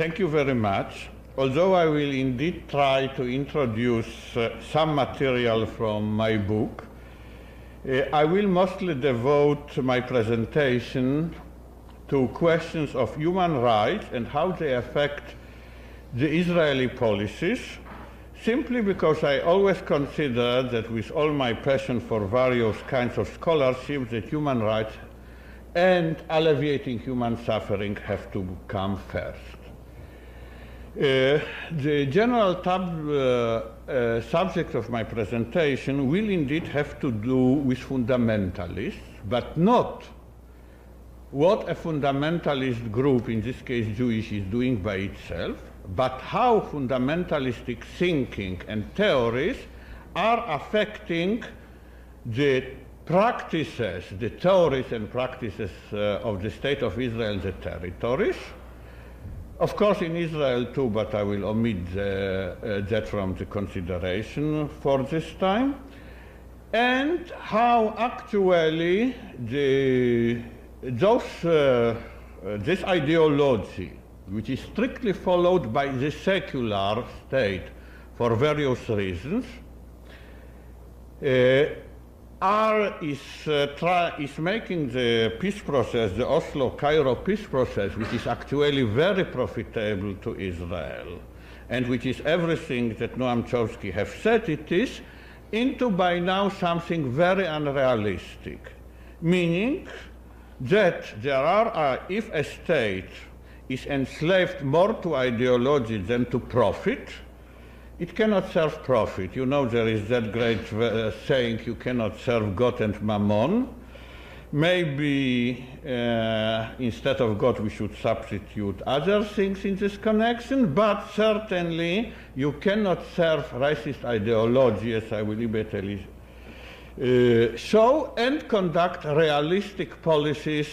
Thank you very much. Although I will indeed try to introduce some material from my book, I will mostly devote my presentation to questions of human rights and how they affect the Israeli policies, simply because I always consider that with all my passion for various kinds of scholarship, that human rights and alleviating human suffering have to come first. The general subject of my presentation will indeed have to do with fundamentalists, but not what a fundamentalist group, in this case Jewish, is doing by itself, but how fundamentalistic thinking and theories are affecting the practices, the theories and practices of the State of Israel and the territories. Of course, in Israel too, but I will omit that from the consideration for this time. And how actually this ideology, which is strictly followed by the secular state for various reasons, is making the peace process, the Oslo-Cairo peace process, which is actually very profitable to Israel, and which is everything that Noam Chomsky has said it is, into by now something very unrealistic, meaning that there are, if a state is enslaved more to ideology than to profit, it cannot serve profit. You know, there is that great saying, you cannot serve God and Mammon. Maybe instead of God we should substitute other things in this connection, but certainly you cannot serve racist ideology, as I will immediately show, and conduct realistic policies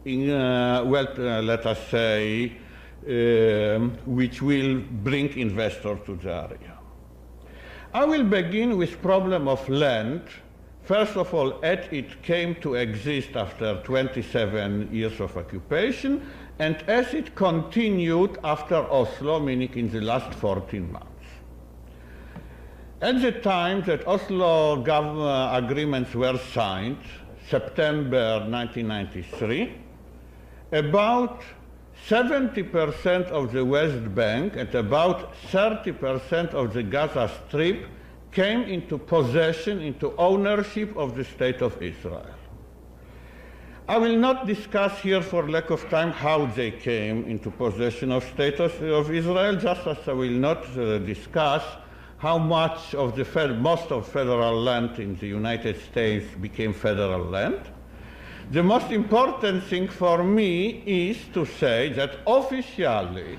in, let us say, which will bring investors to the area. I will begin with problem of land. First of all, as it came to exist after 27 years of occupation, and as it continued after Oslo, meaning in the last 14 months. At the time that Oslo agreements were signed, September 1993, about 70% of the West Bank and about 30% of the Gaza Strip came into possession, into ownership of the State of Israel. I will not discuss here for lack of time how they came into possession of State of Israel, just as I will not discuss how much of the most of federal land in the United States became federal land. The most important thing for me is to say that officially,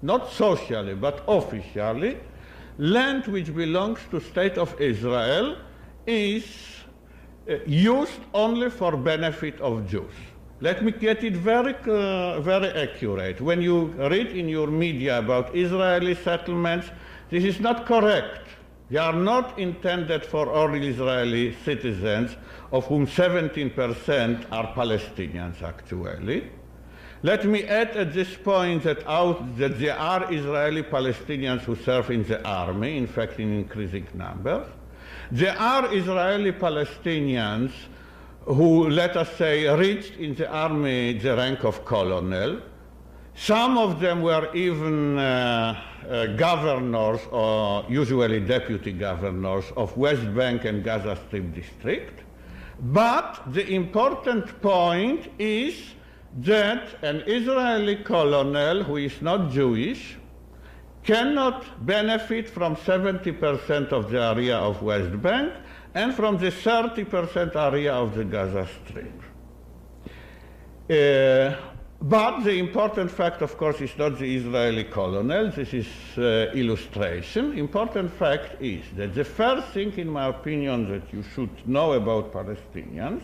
not socially, but officially, land which belongs to State of Israel is used only for benefit of Jews. Let me get it very accurate. When you read in your media about Israeli settlements, this is not correct. They are not intended for all Israeli citizens, of whom 17% are Palestinians actually. Let me add at this point that there are Israeli Palestinians who serve in the army, in fact in increasing numbers. There are Israeli Palestinians who, let us say, reached in the army the rank of colonel. Some of them were even governors, or usually deputy governors, of West Bank and Gaza Strip district. But the important point is that an Israeli colonel who is not Jewish cannot benefit from 70% of the area of West Bank and from the 30% area of the Gaza Strip. But the important fact, of course, is not the Israeli colonel. This is illustration. Important fact is that the first thing, in my opinion, that you should know about Palestinians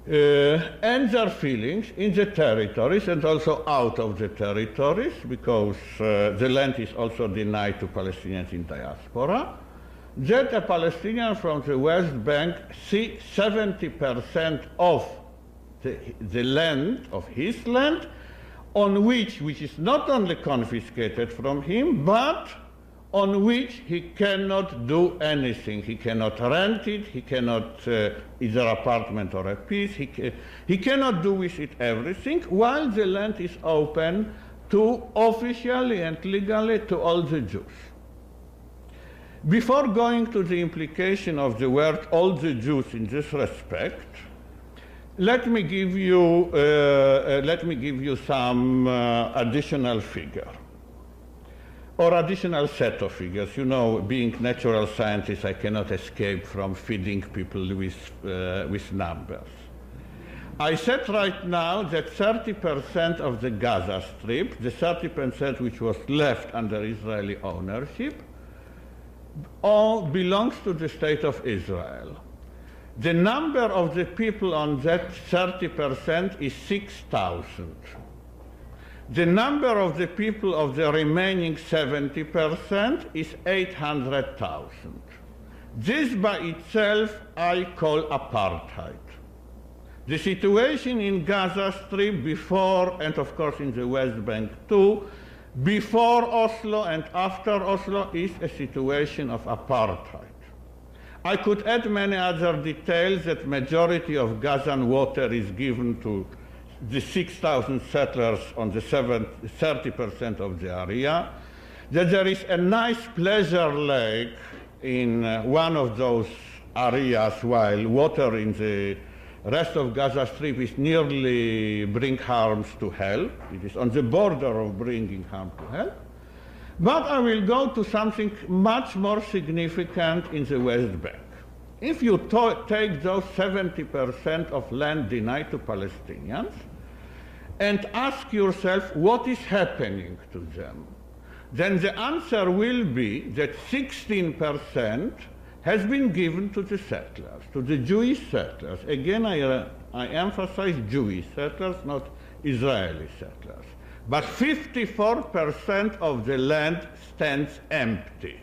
and their feelings in the territories and also out of the territories, because the land is also denied to Palestinians in diaspora, that a Palestinian from the West Bank sees 70% of the land, of his land, on which is not only confiscated from him, but on which he cannot do anything. He cannot rent it, he cannot, either apartment or a piece, he cannot do with it everything, while the land is open to officially and legally to all the Jews. Before going to the implication of the word all the Jews in this respect, let me give you some additional figure, or additional set of figures. You know, being natural scientist, I cannot escape from feeding people with numbers. I said right now that 30% of the Gaza Strip, the 30% which was left under Israeli ownership, all belongs to the state of Israel. The number of the people on that 30% is 6,000. The number of the people of the remaining 70% is 800,000. This by itself I call apartheid. The situation in Gaza Strip before, and of course in the West Bank too, before Oslo and after Oslo is a situation of apartheid. I could add many other details that majority of Gazan water is given to the 6,000 settlers on the 30% of the area, that there is a nice pleasure lake in one of those areas, while water in the rest of Gaza Strip is nearly bring harms to health. It is on the border of bringing harm to health. But I will go to something much more significant in the West Bank. If you take those 70% of land denied to Palestinians and ask yourself what is happening to them, then the answer will be that 16% has been given to the settlers, to the Jewish settlers. Again, I emphasize Jewish settlers, not Israeli settlers. But 54% of the land stands empty.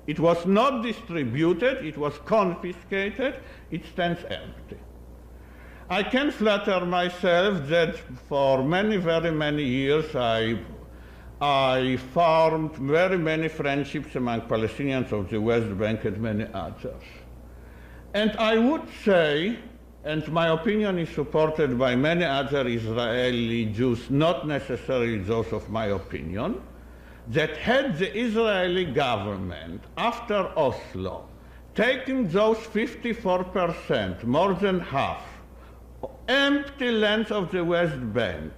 It was not distributed, it was confiscated, it stands empty. I can flatter myself that for very many years I formed very many friendships among Palestinians of the West Bank and many others. And I would say, and my opinion is supported by many other Israeli Jews, not necessarily those of my opinion, that had the Israeli government, after Oslo, taken those 54%, more than half, empty lands of the West Bank,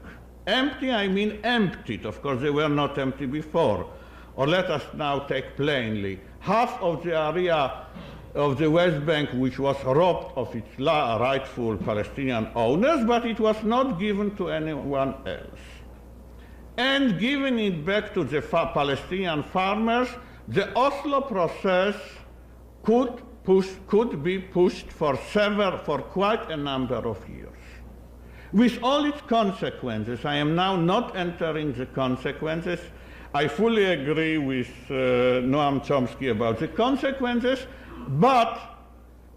empty, I mean emptied, of course they were not empty before, or let us now take plainly, half of the area of the West Bank which was robbed of its rightful Palestinian owners, but it was not given to anyone else, and giving it back to the Palestinian farmers, the Oslo process could be pushed for quite a number of years. With all its consequences, I am now not entering the consequences. I fully agree with Noam Chomsky about the consequences, but,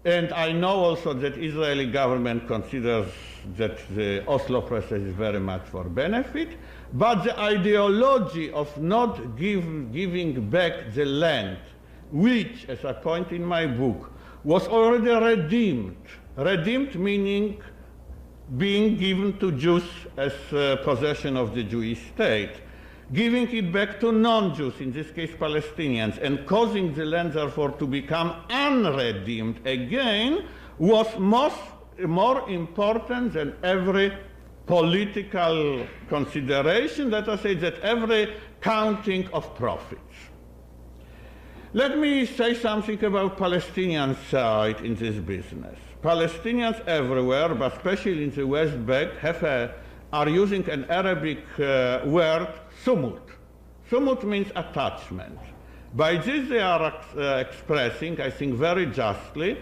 and I know also that Israeli government considers that the Oslo process is very much for benefit, but the ideology of not giving back the land, which, as I point in my book, was already redeemed. Redeemed meaning being given to Jews as possession of the Jewish state, giving it back to non-Jews, in this case Palestinians, and causing the land therefore to become unredeemed again, was more important than every political consideration, let us say that every counting of profits. Let me say something about Palestinian side in this business. Palestinians everywhere, but especially in the West Bank, are using an Arabic word, sumut. Sumut means attachment. By this they are expressing, I think very justly,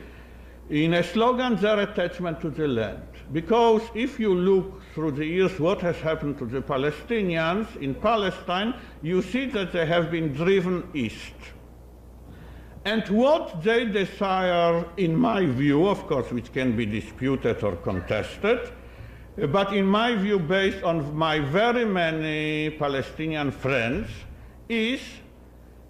in a slogan, their attachment to the land. Because if you look through the years what has happened to the Palestinians in Palestine, you see that they have been driven east. And what they desire, in my view, of course, which can be disputed or contested, but in my view, based on my very many Palestinian friends, is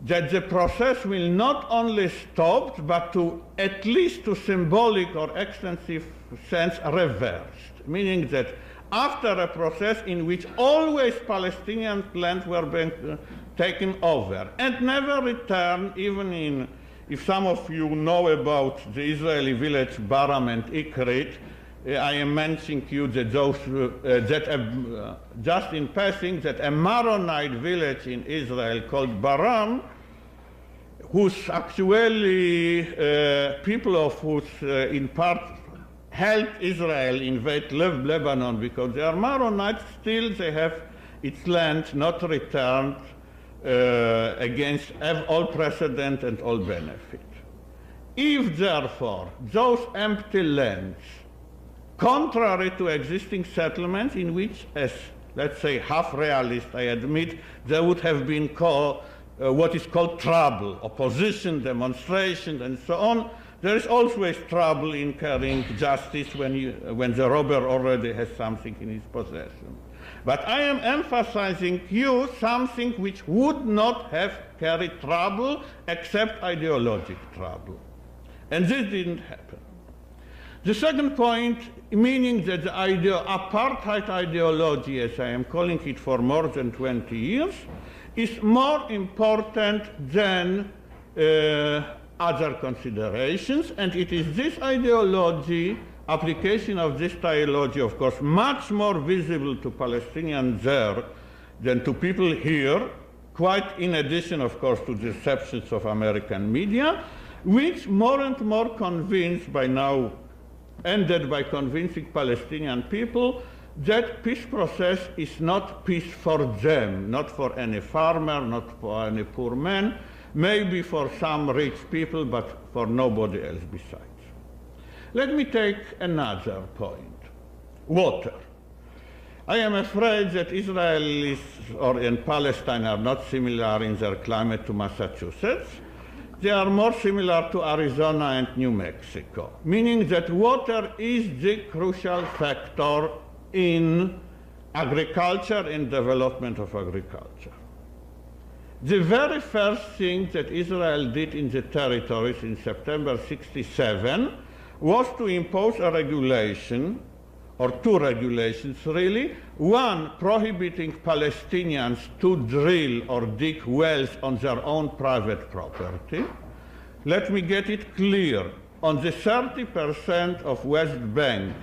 that the process will not only stop, but to at least to symbolic or extensive sense reversed, meaning that after a process in which always Palestinian lands were being taken over and never returned, even in, if some of you know about the Israeli village Baram and Ikrit, I am mentioning you that those, just in passing, that a Maronite village in Israel called Baram, whose actually people of whose in part helped Israel invade Lebanon because they are Maronites, still they have its land not returned against all precedent and all benefit. If therefore those empty lands, contrary to existing settlements in which, as let's say half realist, I admit, there would have been what is called trouble, opposition, demonstration, and so on. There is always trouble in carrying justice when the robber already has something in his possession. But I am emphasizing something which would not have carried trouble except ideological trouble. And this didn't happen. The second point, meaning that the apartheid ideology, as I am calling it for more than 20 years, is more important than other considerations, and it is this ideology, application of this ideology, of course, much more visible to Palestinians there than to people here, quite in addition, of course, to the deceptions of American media, which more and more convinced by now, ended by convincing Palestinian people that peace process is not peace for them, not for any farmer, not for any poor man, maybe for some rich people, but for nobody else besides. Let me take another point, water. I am afraid that Israelis and Palestine are not similar in their climate to Massachusetts. They are more similar to Arizona and New Mexico, meaning that water is the crucial factor in agriculture and development of agriculture. The very first thing that Israel did in the territories in September 1967 was to impose a regulation, or two regulations really, one prohibiting Palestinians to drill or dig wells on their own private property. Let me get it clear, on the 30% of West Bank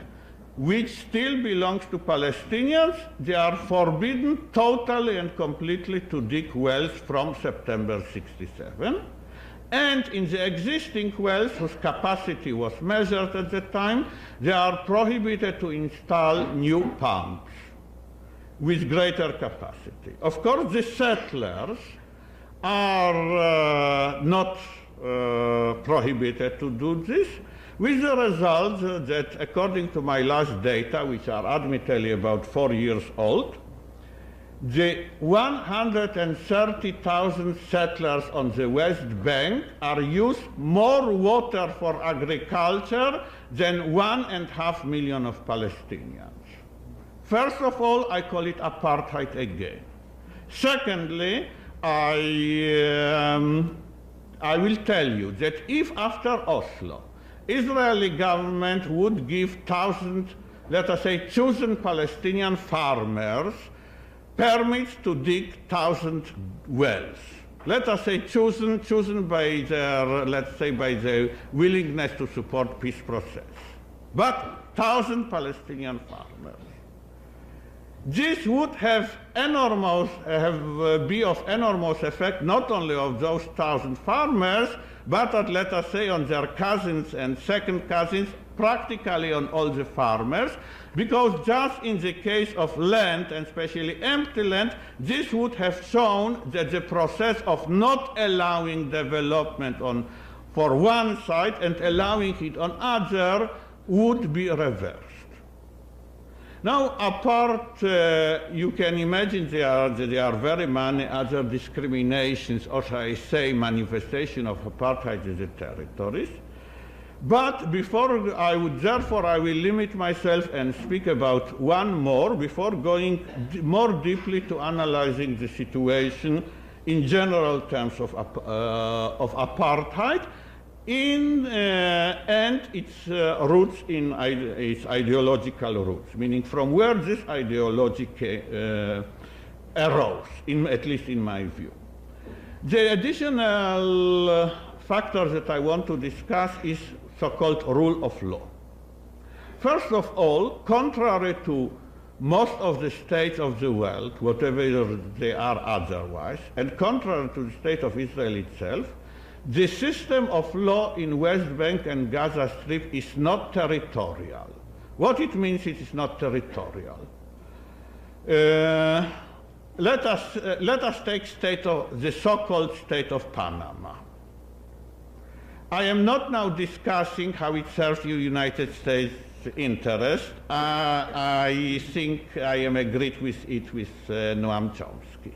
which still belongs to Palestinians, they are forbidden totally and completely to dig wells from September 1967. And in the existing wells, whose capacity was measured at the time, they are prohibited to install new pumps with greater capacity. Of course, the settlers are not prohibited to do this, with the result that, according to my last data, which are admittedly about 4 years old, the 130,000 settlers on the West Bank are used more water for agriculture than 1.5 million of Palestinians. First of all, I call it apartheid again. Secondly, I will tell you that if after Oslo, Israeli government would give 1,000, let us say, chosen Palestinian farmers permits to dig 1,000 wells. Let us say chosen by their, let's say, by their willingness to support peace process. But 1,000 Palestinian farmers. This would have be of enormous effect not only of those 1,000 farmers, but let us say on their cousins and second cousins, practically on all the farmers, because just in the case of land, and especially empty land, this would have shown that the process of not allowing development for one side and allowing it on other would be reversed. Now, apart, you can imagine there are very many other discriminations, or shall I say manifestation of apartheid in the territories. But therefore I will limit myself and speak about one more before going more deeply to analyzing the situation in general terms of apartheid and its roots in its ideological roots, meaning from where this ideology arose, at least in my view. The additional factor that I want to discuss is so-called rule of law. First of all, contrary to most of the states of the world, whatever they are otherwise, and contrary to the state of Israel itself, the system of law in West Bank and Gaza Strip is not territorial. What it means, it is not territorial. Let us take the so-called state of Panama. I am not now discussing how it serves the United States interest. I think I am agreed with it with Noam Chomsky.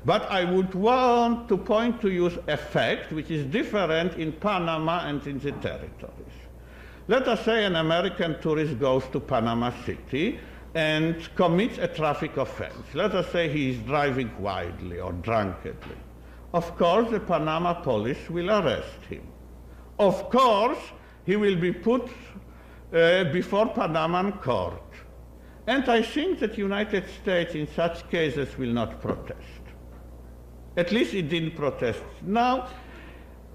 But I would want to point to you a fact which is different in Panama and in the territories. Let us say an American tourist goes to Panama City and commits a traffic offense. Let us say he is driving wildly or drunkenly. Of course, the Panama police will arrest him. Of course, he will be put before Panama court. And I think that the United States in such cases will not protest. At least it didn't protest now.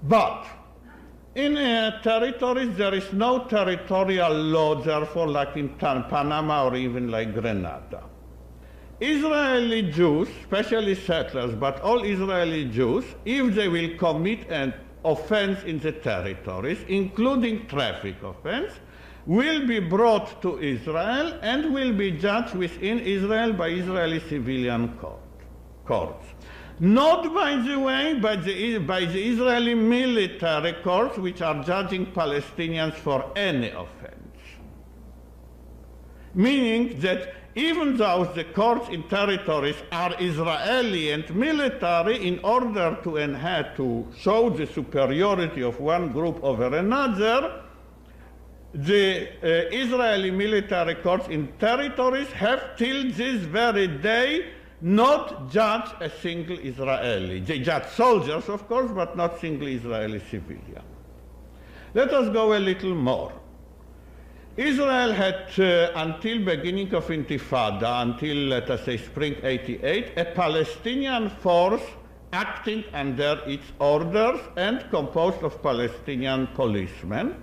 But in territories, there is no territorial law, therefore, like in Panama or even like Grenada. Israeli Jews, especially settlers, but all Israeli Jews, if they will commit an offense in the territories, including traffic offense, will be brought to Israel and will be judged within Israel by Israeli civilian courts. Not, by the way, by the Israeli military courts, which are judging Palestinians for any offense. Meaning that even though the courts in territories are Israeli and military, in order to show the superiority of one group over another, the Israeli military courts in territories have till this very day not judged a single Israeli. They judge soldiers, of course, but not single Israeli civilian. Let us go a little more. Israel had, until beginning of Intifada, until, let us say, spring '88, a Palestinian force acting under its orders and composed of Palestinian policemen.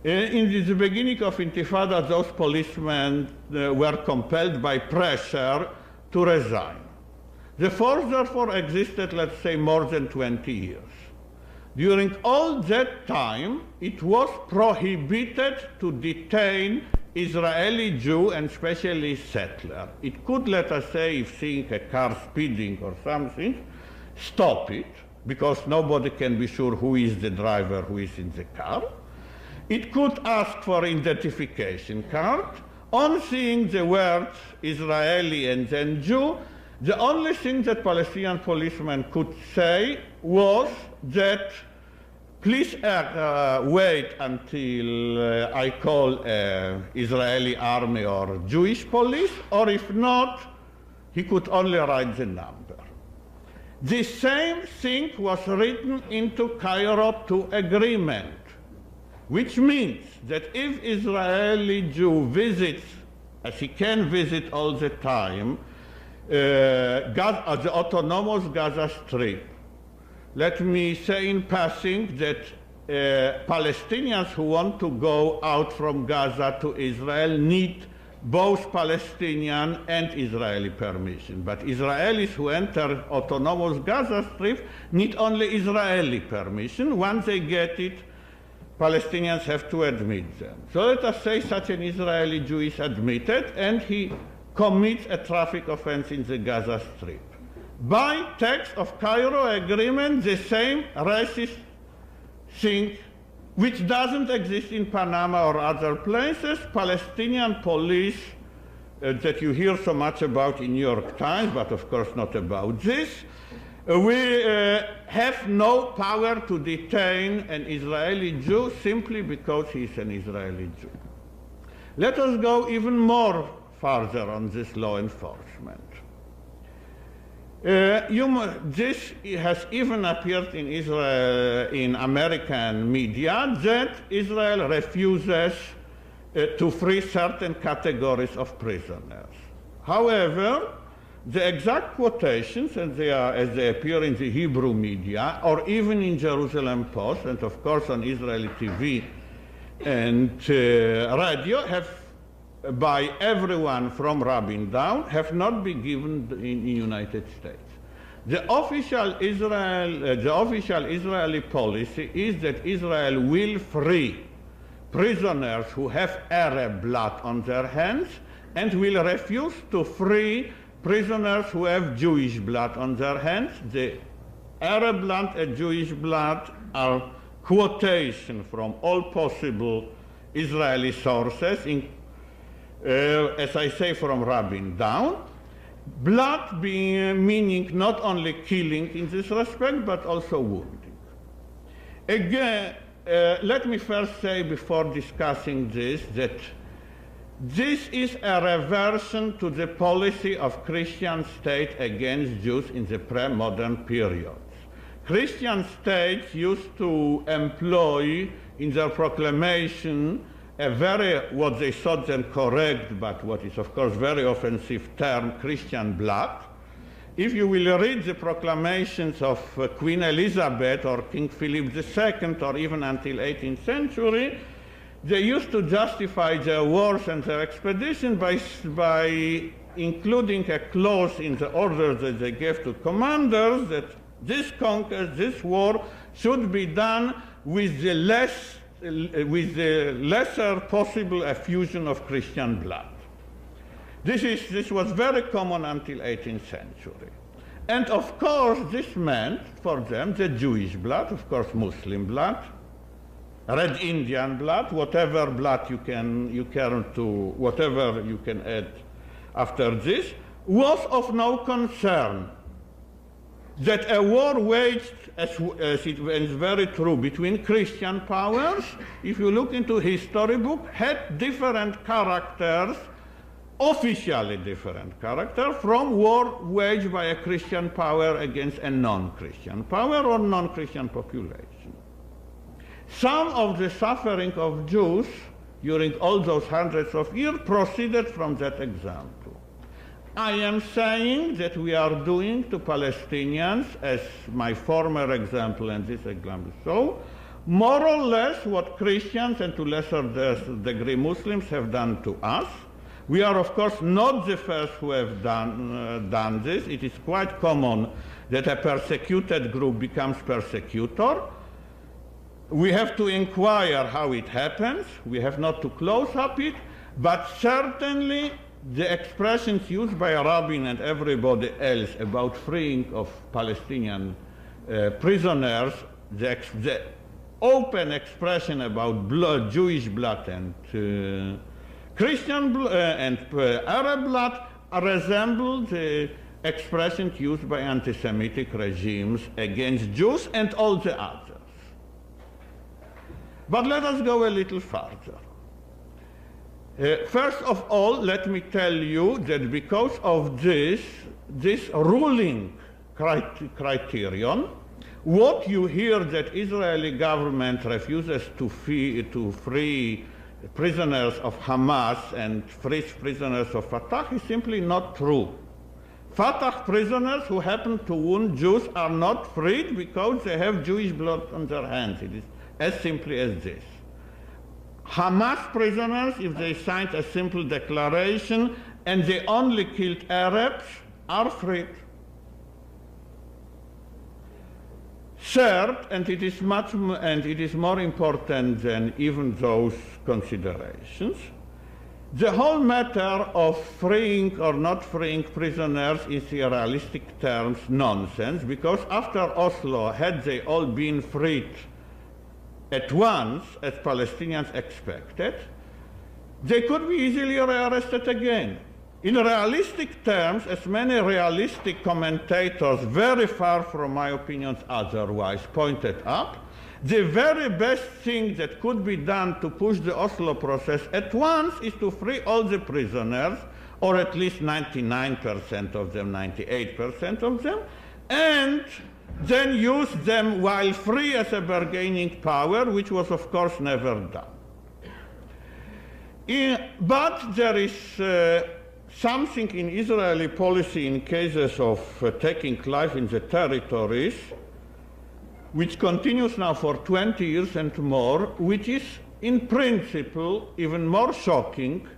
In the beginning of Intifada, those policemen were compelled by pressure to resign. The force, therefore, existed, let's say, more than 20 years. During all that time, it was prohibited to detain Israeli Jew and especially settler. It could, let us say, if seeing a car speeding or something, stop it, because nobody can be sure who is the driver, who is in the car. It could ask for identification card. On seeing the words Israeli and then Jew, the only thing that Palestinian policemen could say was that please wait until I call Israeli army or Jewish police, or if not, he could only write the number. The same thing was written into Cairo II agreement, which means that if Israeli Jew visits, as he can visit all the time, the autonomous Gaza Strip, let me say in passing that Palestinians who want to go out from Gaza to Israel need both Palestinian and Israeli permission. But Israelis who enter autonomous Gaza Strip need only Israeli permission. Once they get it, Palestinians have to admit them. So let us say such an Israeli Jew is admitted and he commits a traffic offense in the Gaza Strip. By text of Cairo agreement, the same racist thing, which doesn't exist in Panama or other places, Palestinian police that you hear so much about in New York Times, but of course not about this, We have no power to detain an Israeli Jew simply because he is an Israeli Jew. Let us go even more further on this law enforcement. This has even appeared in Israel, in American media, that Israel refuses to free certain categories of prisoners. However, the exact quotations, as they appear in the Hebrew media, or even in Jerusalem Post, and of course on Israeli TV and radio, have by everyone from Rabin down, have not been given in the United States. The official Israeli policy is that Israel will free prisoners who have Arab blood on their hands and will refuse to free prisoners who have Jewish blood on their hands. The Arab blood and Jewish blood are quotations from all possible Israeli sources, as I say, from Rabin down. Blood being meaning not only killing in this respect, but also wounding. Again, let me first say before discussing this that this is a reversion to the policy of Christian state against Jews in the pre-modern periods. Christian states used to employ in their proclamation a very, what they thought then correct, but what is of course very offensive term, Christian blood. If you will read the proclamations of Queen Elizabeth or King Philip II, or even until 18th century, they used to justify their wars and their expedition by including a clause in the orders that they gave to commanders that this conquest, this war, should be done with the lesser possible effusion of Christian blood. This was very common until 18th century. And of course, this meant for them the Jewish blood, of course Muslim blood, Red Indian blood, whatever blood you can whatever you can add after this, was of no concern. That a war waged, as it is very true, between Christian powers, if you look into history book, had different characters, officially different character, from war waged by a Christian power against a non-Christian power or non-Christian population. Some of the suffering of Jews during all those hundreds of years proceeded from that example. I am saying that we are doing to Palestinians, as my former example and this example show, more or less what Christians and to lesser degree Muslims have done to us. We are of course not the first who have done this. It is quite common that a persecuted group becomes persecutor. We have to inquire how it happens. We have not to close up it, but certainly the expressions used by Rabin and everybody else about freeing of Palestinian prisoners, the open expression about blood, Jewish blood and Christian blood and Arab blood resemble the expressions used by anti-Semitic regimes against Jews and all the others. But let us go a little further. First of all, let me tell you that because of this ruling criterion, what you hear that Israeli government refuses to free prisoners of Hamas and free prisoners of Fatah is simply not true. Fatah prisoners who happen to wound Jews are not freed because they have Jewish blood on their hands. It is as simply as this. Hamas prisoners, if they signed a simple declaration and they only killed Arabs, are freed. Third, and it is more important than even those considerations, the whole matter of freeing or not freeing prisoners is in realistic terms nonsense, because after Oslo, had they all been freed at once, as Palestinians expected, they could be easily rearrested again. In realistic terms, as many realistic commentators, very far from my opinions otherwise, pointed out, the very best thing that could be done to push the Oslo process at once is to free all the prisoners, or at least 99% of them, 98% of them, and then use them while free as a bargaining power, which was of course never done. But there is something in Israeli policy in cases of taking life in the territories, which continues now for 20 years and more, which is in principle even more shocking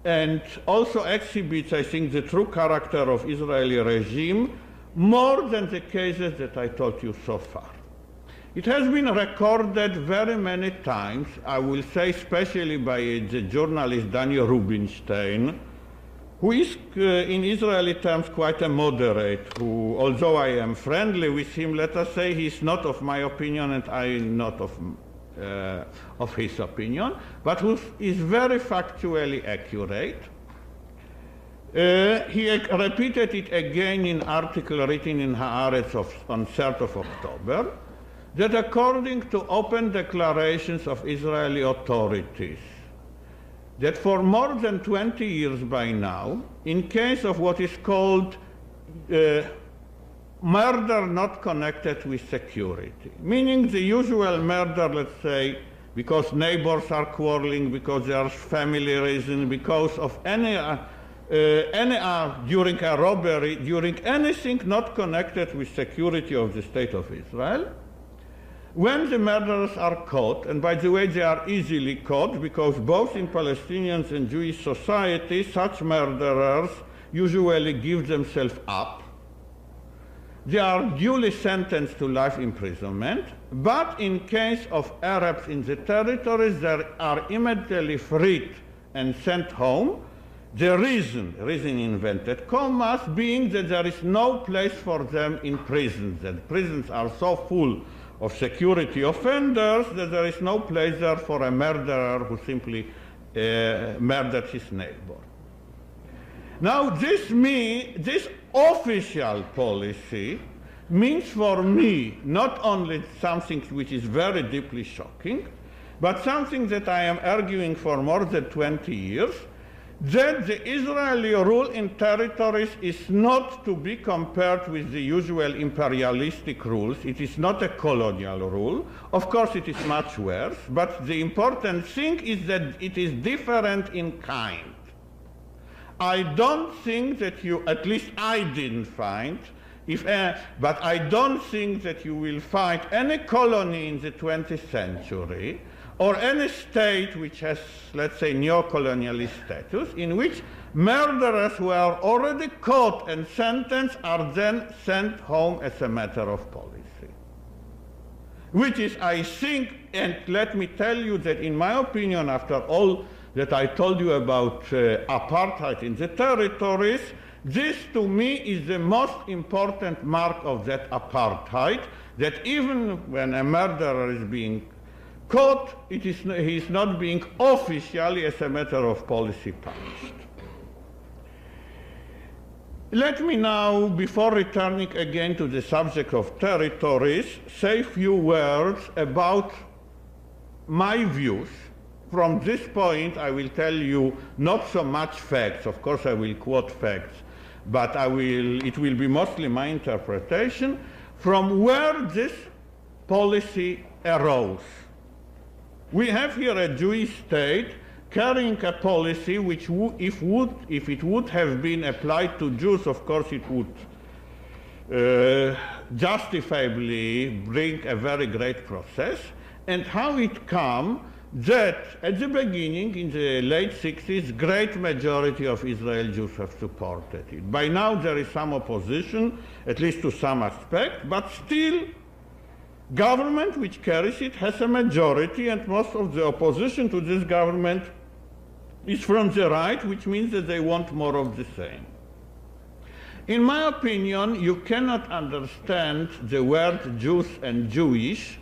and also exhibits, I think, the true character of Israeli regime more than the cases that I told you so far. It has been recorded very many times, I will say especially by the journalist Daniel Rubinstein, who is in Israeli terms quite a moderate, who, although I am friendly with him, let us say he's not of my opinion and I am not of his opinion, but who is very factually accurate. He repeated it again in an article written in Haaretz on 3rd of October, that according to open declarations of Israeli authorities, that for more than 20 years by now, in case of what is called murder not connected with security, meaning the usual murder, let's say, because neighbors are quarreling, because there's family reason, because of any during a robbery, during anything not connected with security of the State of Israel, when the murderers are caught, and by the way, they are easily caught because both in Palestinian and Jewish society, such murderers usually give themselves up. They are duly sentenced to life imprisonment, but in case of Arabs in the territories, they are immediately freed and sent home. The reason invented commas, being that there is no place for them in prisons, that prisons are so full of security offenders that there is no place there for a murderer who simply murdered his neighbor. Now this official policy means for me not only something which is very deeply shocking, but something that I am arguing for more than 20 years, that the Israeli rule in territories is not to be compared with the usual imperialistic rules. It is not a colonial rule. Of course, it is much worse, but the important thing is that it is different in kind. I don't think that you, at least I didn't find, but I don't think that you will find any colony in the 20th century or any state which has, let's say, neo-colonialist status, in which murderers who are already caught and sentenced are then sent home as a matter of policy. Which is, I think, and let me tell you that in my opinion, after all that I told you about apartheid in the territories, this to me is the most important mark of that apartheid, that even when a murderer is being caught, he is not being officially, as a matter of policy, punished. Let me now, before returning again to the subject of territories, say a few words about my views. From this point, I will tell you not so much facts. Of course, I will quote facts, but it will be mostly my interpretation from where this policy arose. We have here a Jewish state carrying a policy which, if it would have been applied to Jews, of course it would justifiably bring a very great process, and how it come that at the beginning, in the late 60s, great majority of Israeli Jews have supported it. By now there is some opposition, at least to some aspect, but still government which carries it has a majority, and most of the opposition to this government is from the right, which means that they want more of the same. In my opinion, you cannot understand the word Jews and Jewish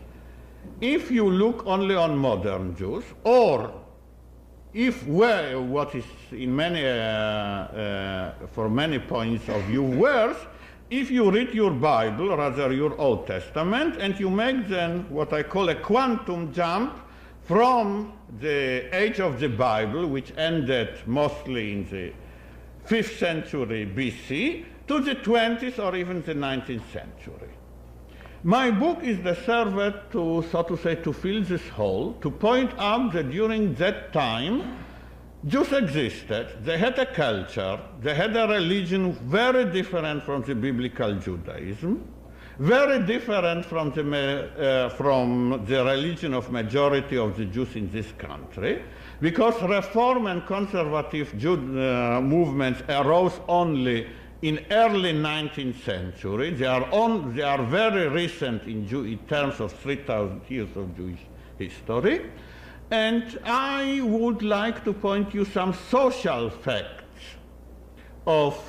if you look only on modern Jews, or if what is in many, for many points of view worse, if you read your Bible, rather your Old Testament, and you make then what I call a quantum jump from the age of the Bible, which ended mostly in the 5th century BC, to the 20th or even the 19th century. My book is the survey to, so to say, to fill this hole, to point out that during that time, Jews existed, they had a culture, they had a religion very different from the biblical Judaism, very different from the religion of majority of the Jews in this country, because Reform and conservative movements arose only in early 19th century. They are very recent in terms of 3,000 years of Jewish history. And I would like to point you some social facts of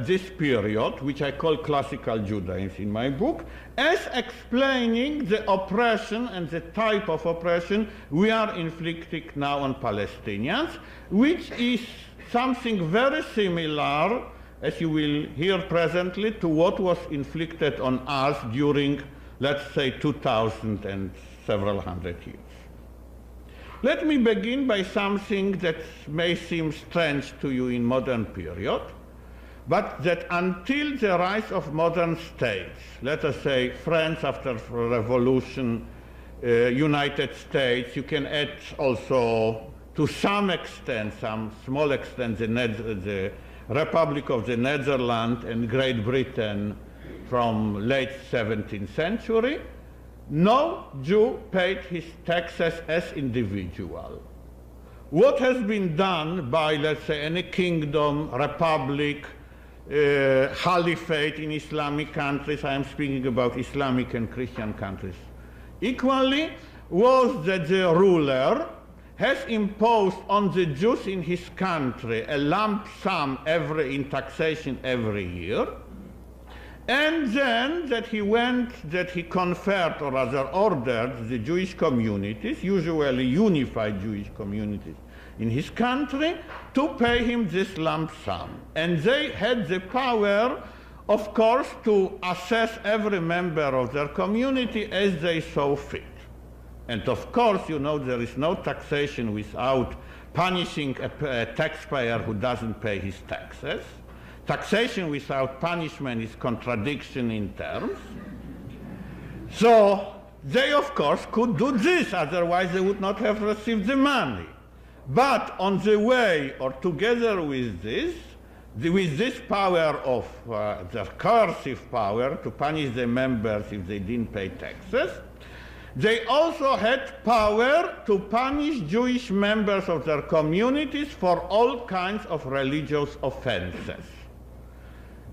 this period, which I call classical Judaism in my book, as explaining the oppression and the type of oppression we are inflicting now on Palestinians, which is something very similar, as you will hear presently, to what was inflicted on us during, let's say, 2,000 and several hundred years. Let me begin by something that may seem strange to you in modern period, but that until the rise of modern states, let us say France after Revolution, United States, you can add also to some extent, some small extent, the Republic of the Netherlands and Great Britain from late 17th century, no Jew paid his taxes as individual. What has been done by, let's say, any kingdom, republic, caliphate in Islamic countries, I am speaking about Islamic and Christian countries equally, was that the ruler has imposed on the Jews in his country a lump sum in taxation every year, and then that he conferred, or rather ordered, the Jewish communities, usually unified Jewish communities in his country, to pay him this lump sum. And they had the power, of course, to assess every member of their community as they saw fit. And of course, you know, there is no taxation without punishing a taxpayer who doesn't pay his taxes. Taxation without punishment is contradiction in terms. So they, of course, could do this, otherwise they would not have received the money. But on the way, or together with this power of the coercive power to punish the members if they didn't pay taxes, they also had power to punish Jewish members of their communities for all kinds of religious offenses.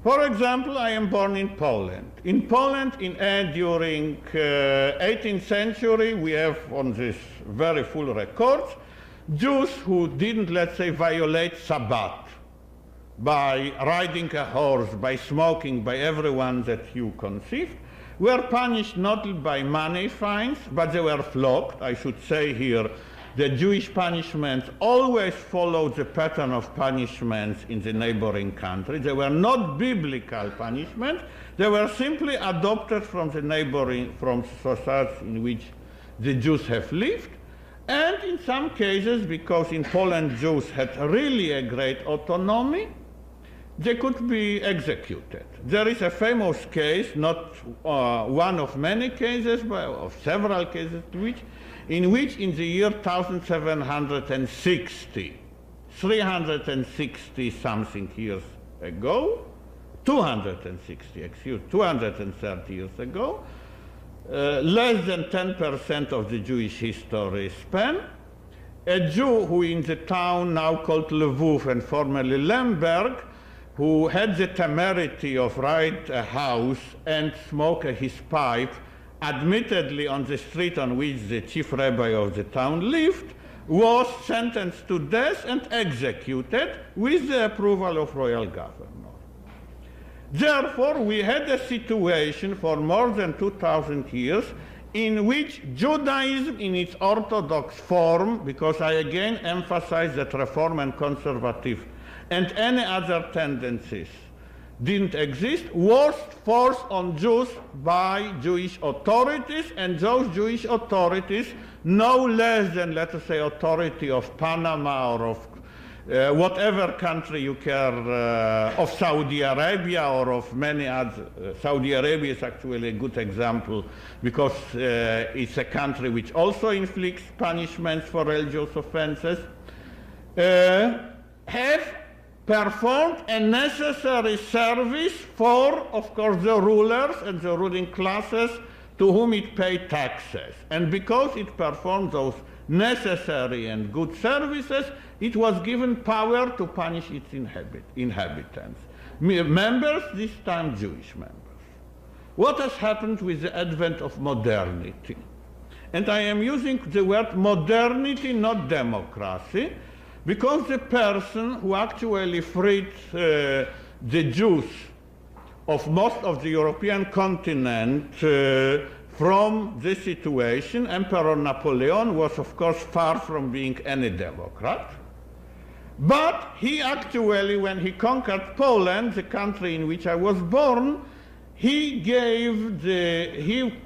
For example, I am born in Poland. In Poland, during 18th century, we have on this very full records, Jews who didn't, let's say, violate Sabbath by riding a horse, by smoking, by everyone that you conceived, were punished not by money fines, but they were flogged. I should say here, the Jewish punishments always followed the pattern of punishments in the neighboring countries. They were not biblical punishments. They were simply adopted from the neighboring, from societies in which the Jews have lived. And in some cases, because in Poland Jews had really a great autonomy, they could be executed. There is a famous case, not one of many cases, but of several cases, in which in the year 1760, 360 something years ago, 230 years ago, less than 10% of the Jewish history span, a Jew who in the town now called Lwów and formerly Lemberg, who had the temerity of ride a house and smoke his pipe, admittedly on the street on which the chief rabbi of the town lived, was sentenced to death and executed with the approval of royal governor. Therefore, we had a situation for more than 2,000 years in which Judaism in its orthodox form, because I again emphasize that reform and conservative and any other tendencies didn't exist, was forced on Jews by Jewish authorities, and those Jewish authorities, no less than, let us say, authority of Panama or of whatever country you care, of Saudi Arabia or of many other. Saudi Arabia is actually a good example because it's a country which also inflicts punishments for religious offenses, have performed a necessary service for, of course, the rulers and the ruling classes to whom it paid taxes. And because it performed those necessary and good services, it was given power to punish its inhabitants. Members, this time Jewish members. What has happened with the advent of modernity? And I am using the word modernity, not democracy, because the person who actually freed the Jews of most of the European continent from this situation, Emperor Napoleon, was of course far from being any democrat. But he actually, when he conquered Poland, the country in which I was born, he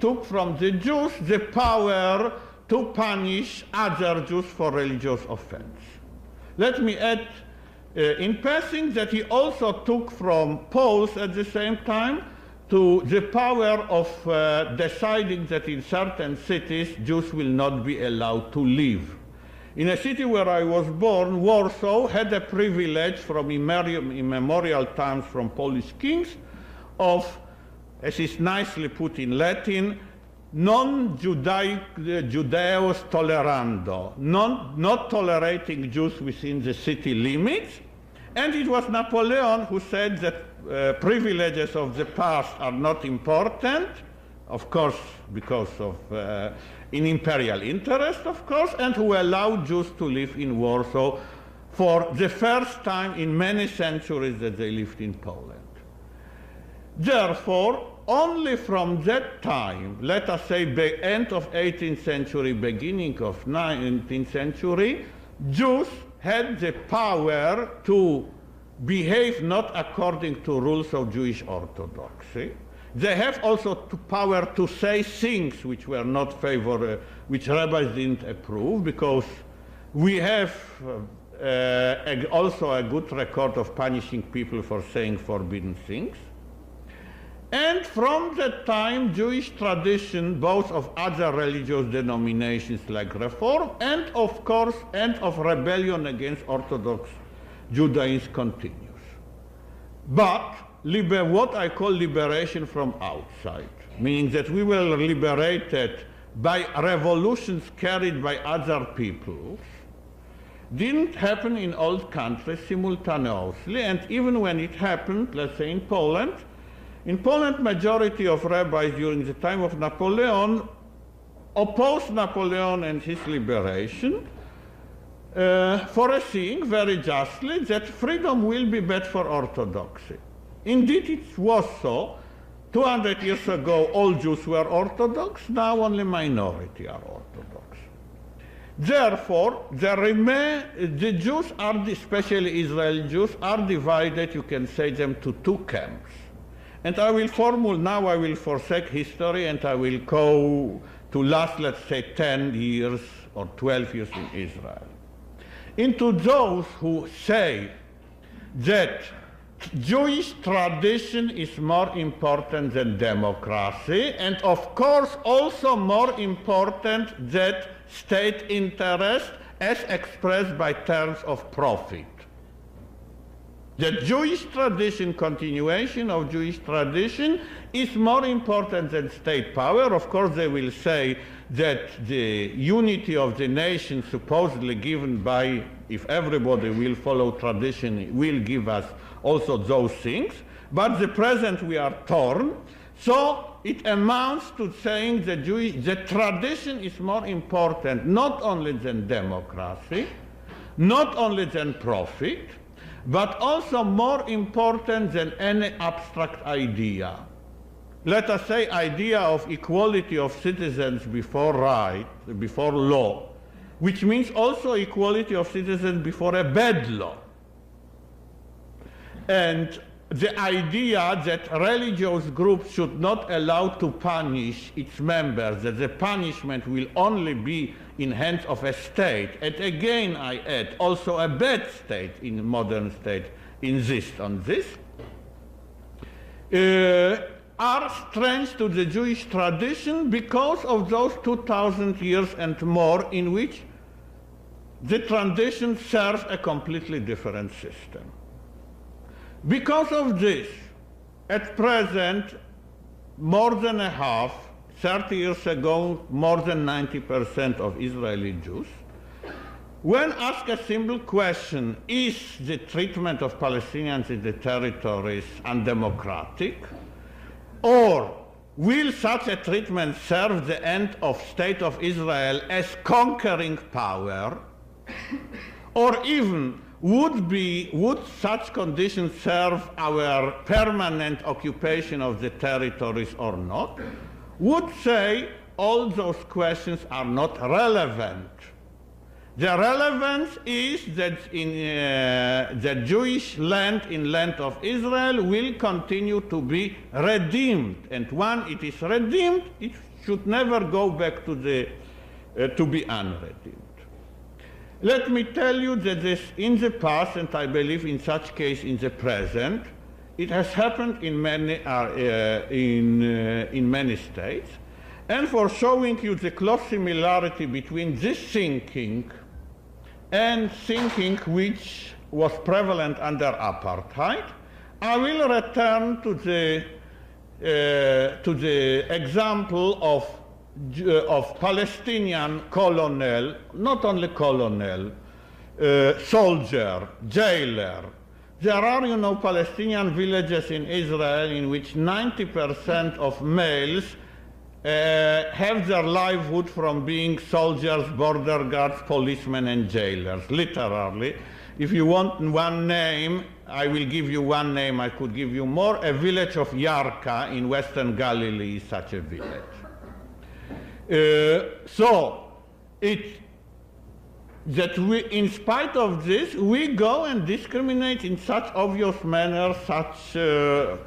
took from the Jews the power to punish other Jews for religious offense. Let me add in passing that he also took from Poles at the same time to the power of deciding that in certain cities Jews will not be allowed to live. In a city where I was born, Warsaw had a privilege from immemorial times from Polish kings of, as is nicely put in Latin, non-Judaeus tolerando, not tolerating Jews within the city limits. And it was Napoleon who said that privileges of the past are not important, of course, because of in imperial interest, of course, and who allowed Jews to live in Warsaw for the first time in many centuries that they lived in Poland. Therefore, only from that time, let us say the end of 18th century, beginning of 19th century, Jews had the power to behave not according to rules of Jewish orthodoxy. They have also the power to say things which were not favored, which rabbis didn't approve, because we have also a good record of punishing people for saying forbidden things. And from that time, Jewish tradition, both of other religious denominations like Reform, and of course, and of rebellion against Orthodox Judaism continues. But what I call liberation from outside, meaning that we were liberated by revolutions carried by other peoples, didn't happen in all countries simultaneously, and even when it happened, let's say in Poland, majority of rabbis during the time of Napoleon opposed Napoleon and his liberation, foreseeing very justly that freedom will be bad for orthodoxy. Indeed, it was so. 200 years ago, all Jews were Orthodox. Now only minority are Orthodox. Therefore, the Jews are, especially Israeli Jews, are divided, you can say them, to two camps. And I will forsake history, and I will go to last, let's say, 10 years or 12 years in Israel. Into those who say that Jewish tradition is more important than democracy, and of course also more important than state interest as expressed by terms of profit. The Jewish tradition, continuation of Jewish tradition, is more important than state power. Of course, they will say that the unity of the nation supposedly given by, if everybody will follow tradition, will give us also those things. But the present we are torn. So it amounts to saying that the tradition is more important not only than democracy, not only than profit, but also more important than any abstract idea. let us say, idea of equality of citizens before law, which means also equality of citizens before a bad law. And the idea that religious groups should not allow to punish its members, that the punishment will only be in hands of a state, and again I add, also a bad state in modern state insist on this, are strange to the Jewish tradition because of those 2,000 years and more in which the tradition serves a completely different system. Because of this, at present, more than a half, 30 years ago, more than 90% of Israeli Jews, when asked a simple question, is the treatment of Palestinians in the territories undemocratic, or will such a treatment serve the end of State of Israel as conquering power, or even would such conditions serve our permanent occupation of the territories or not, would say all those questions are not relevant. The relevance is that in the Jewish land, in land of Israel, will continue to be redeemed, and when it is redeemed, it should never go back to be unredeemed. Let me tell you that this, in the past, and I believe in such case in the present, it has happened in many states, and for showing you the close similarity between this thinking and thinking which was prevalent under apartheid, I will return to the example of Palestinian colonel, not only colonel, soldier, jailer. There are, Palestinian villages in Israel in which 90% of males have their livelihood from being soldiers, border guards, policemen, and jailers, literally. If you want one name, I will give you one name, I could give you more. A village of Yarka in Western Galilee is such a village. In spite of this, we go and discriminate in such obvious manner such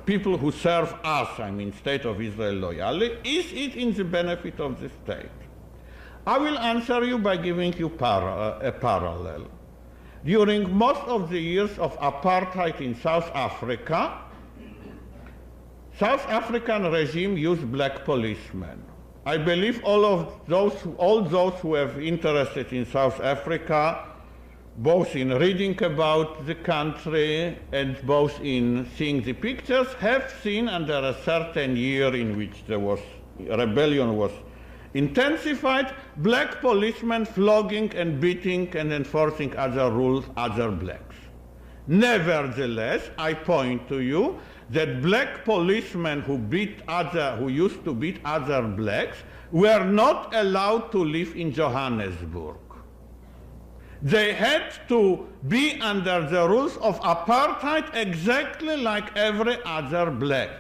people who serve us, State of Israel loyally. Is it in the benefit of the state? I will answer you by giving you a parallel. During most of the years of apartheid in South Africa, South African regime used black policemen. I believe all those who have interested in South Africa, both in reading about the country and both in seeing the pictures, have seen under a certain year in which rebellion was intensified, black policemen flogging and beating and enforcing other rules, other blacks. Nevertheless, I point to you that black policemen who used to beat other blacks were not allowed to live in Johannesburg. They had to be under the rules of apartheid exactly like every other black.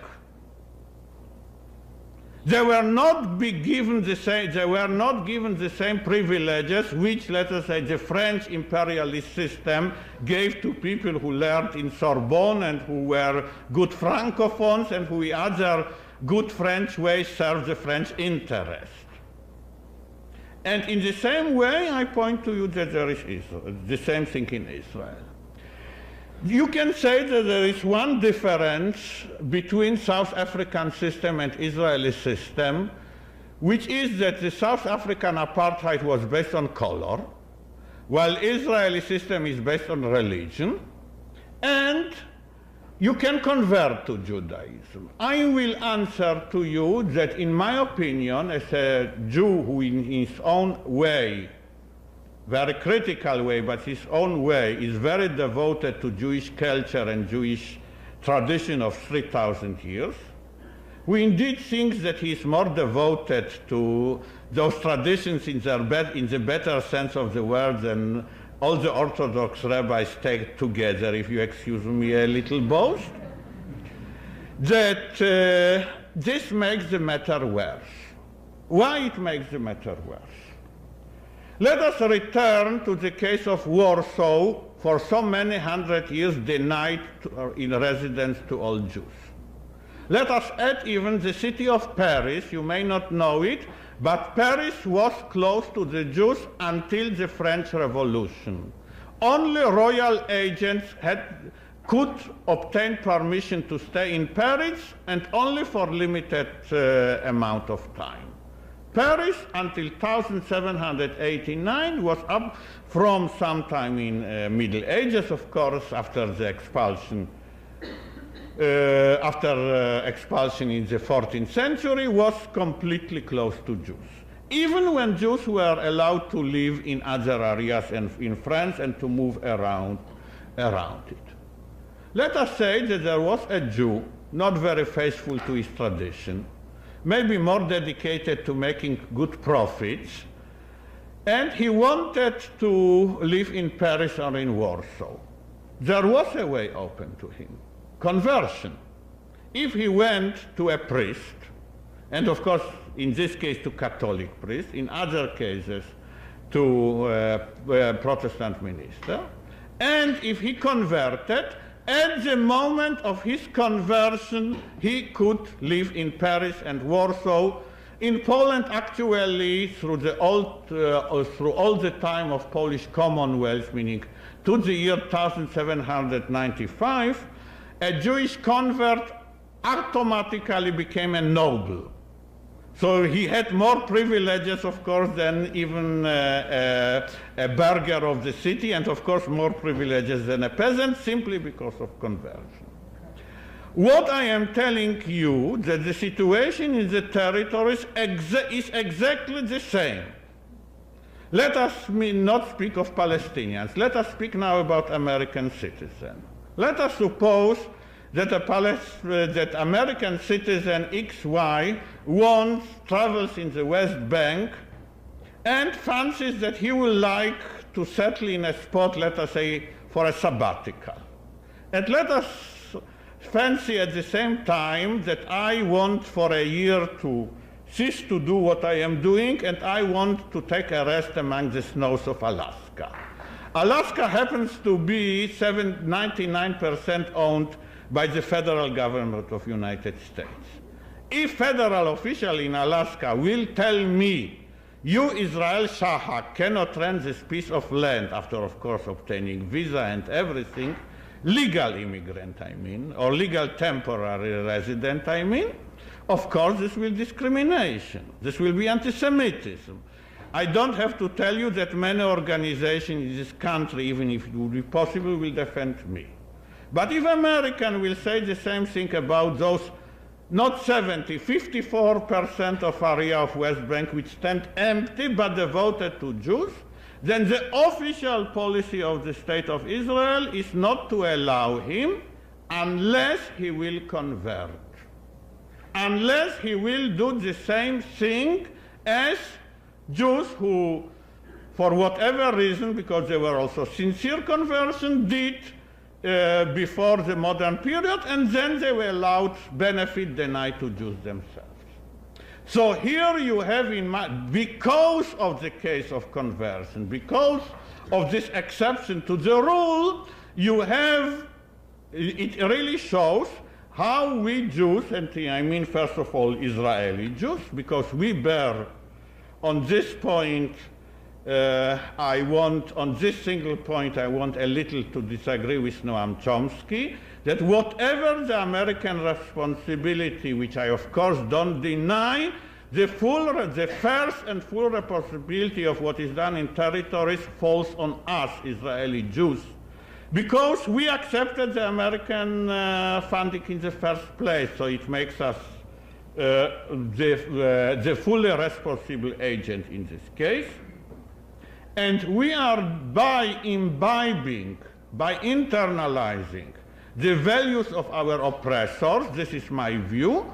They were not given the same privileges which, let us say, the French imperialist system gave to people who learned in Sorbonne and who were good francophones and who in other good French ways served the French interest. And in the same way, I point to you that there is the same thing in Israel. You can say that there is one difference between South African system and Israeli system, which is that the South African apartheid was based on color, while Israeli system is based on religion, and you can convert to Judaism. I will answer to you that in my opinion, as a Jew who in his own way, very critical way, but his own way, is very devoted to Jewish culture and Jewish tradition of 3,000 years, who indeed thinks that he is more devoted to those traditions in the better sense of the word than all the Orthodox rabbis take together, if you excuse me a little boast, that this makes the matter worse. Why it makes the matter worse? Let us return to the case of Warsaw, for so many hundred years denied in residence to all Jews. Let us add even the city of Paris. You may not know it, but Paris was closed to the Jews until the French Revolution. Only royal agents could obtain permission to stay in Paris, and only for limited amount of time. Paris, until 1789, was up from sometime in Middle Ages, of course, after the expulsion. Expulsion in the 14th century, was completely closed to Jews. Even when Jews were allowed to live in other areas in France and to move around it. Let us say that there was a Jew, not very faithful to his tradition, maybe more dedicated to making good profits, and he wanted to live in Paris or in Warsaw. There was a way open to him, conversion. If he went to a priest, and of course in this case to Catholic priest, in other cases to a Protestant minister, and if he converted, at the moment of his conversion, he could live in Paris and Warsaw. In Poland, actually, through all the time of Polish Commonwealth, meaning to the year 1795, a Jewish convert automatically became a noble. So he had more privileges, of course, than even a burgher of the city, and of course more privileges than a peasant, simply because of conversion. What I am telling you, that the situation in the territories is exactly the same. Let us not speak of Palestinians. Let us speak now about American citizens. Let us suppose that that American citizen XY travels in the West Bank and fancies that he would like to settle in a spot, let us say, for a sabbatical. And let us fancy at the same time that I want for a year to cease to do what I am doing, and I want to take a rest among the snows of Alaska. Alaska happens to be 99% owned by the federal government of the United States. If federal official in Alaska will tell me, you, Israel Shahak, cannot rent this piece of land, after, of course, obtaining visa and everything, legal immigrant, I mean, or legal temporary resident, I mean, of course, this will be discrimination. This will be anti-Semitism. I don't have to tell you that many organizations in this country, even if it would be possible, will defend me. But if American will say the same thing about those, not 70, 54% of area of West Bank which stand empty but devoted to Jews, then the official policy of the State of Israel is not to allow him unless he will convert. Unless he will do the same thing as Jews who, for whatever reason, because they were also sincere conversion, did before the modern period, and then they were allowed benefit denied to Jews themselves. So here you have in mind, because of the case of conversion, because of this exception to the rule, you have, it really shows how we Jews, and I mean first of all Israeli Jews, because we bear on this point, on this single point, I want a little to disagree with Noam Chomsky, that whatever the American responsibility, which I of course don't deny, the first and full responsibility of what is done in territories falls on us, Israeli Jews, because we accepted the American funding in the first place, so it makes us the fully responsible agent in this case. And we are, by imbibing, by internalizing the values of our oppressors, this is my view,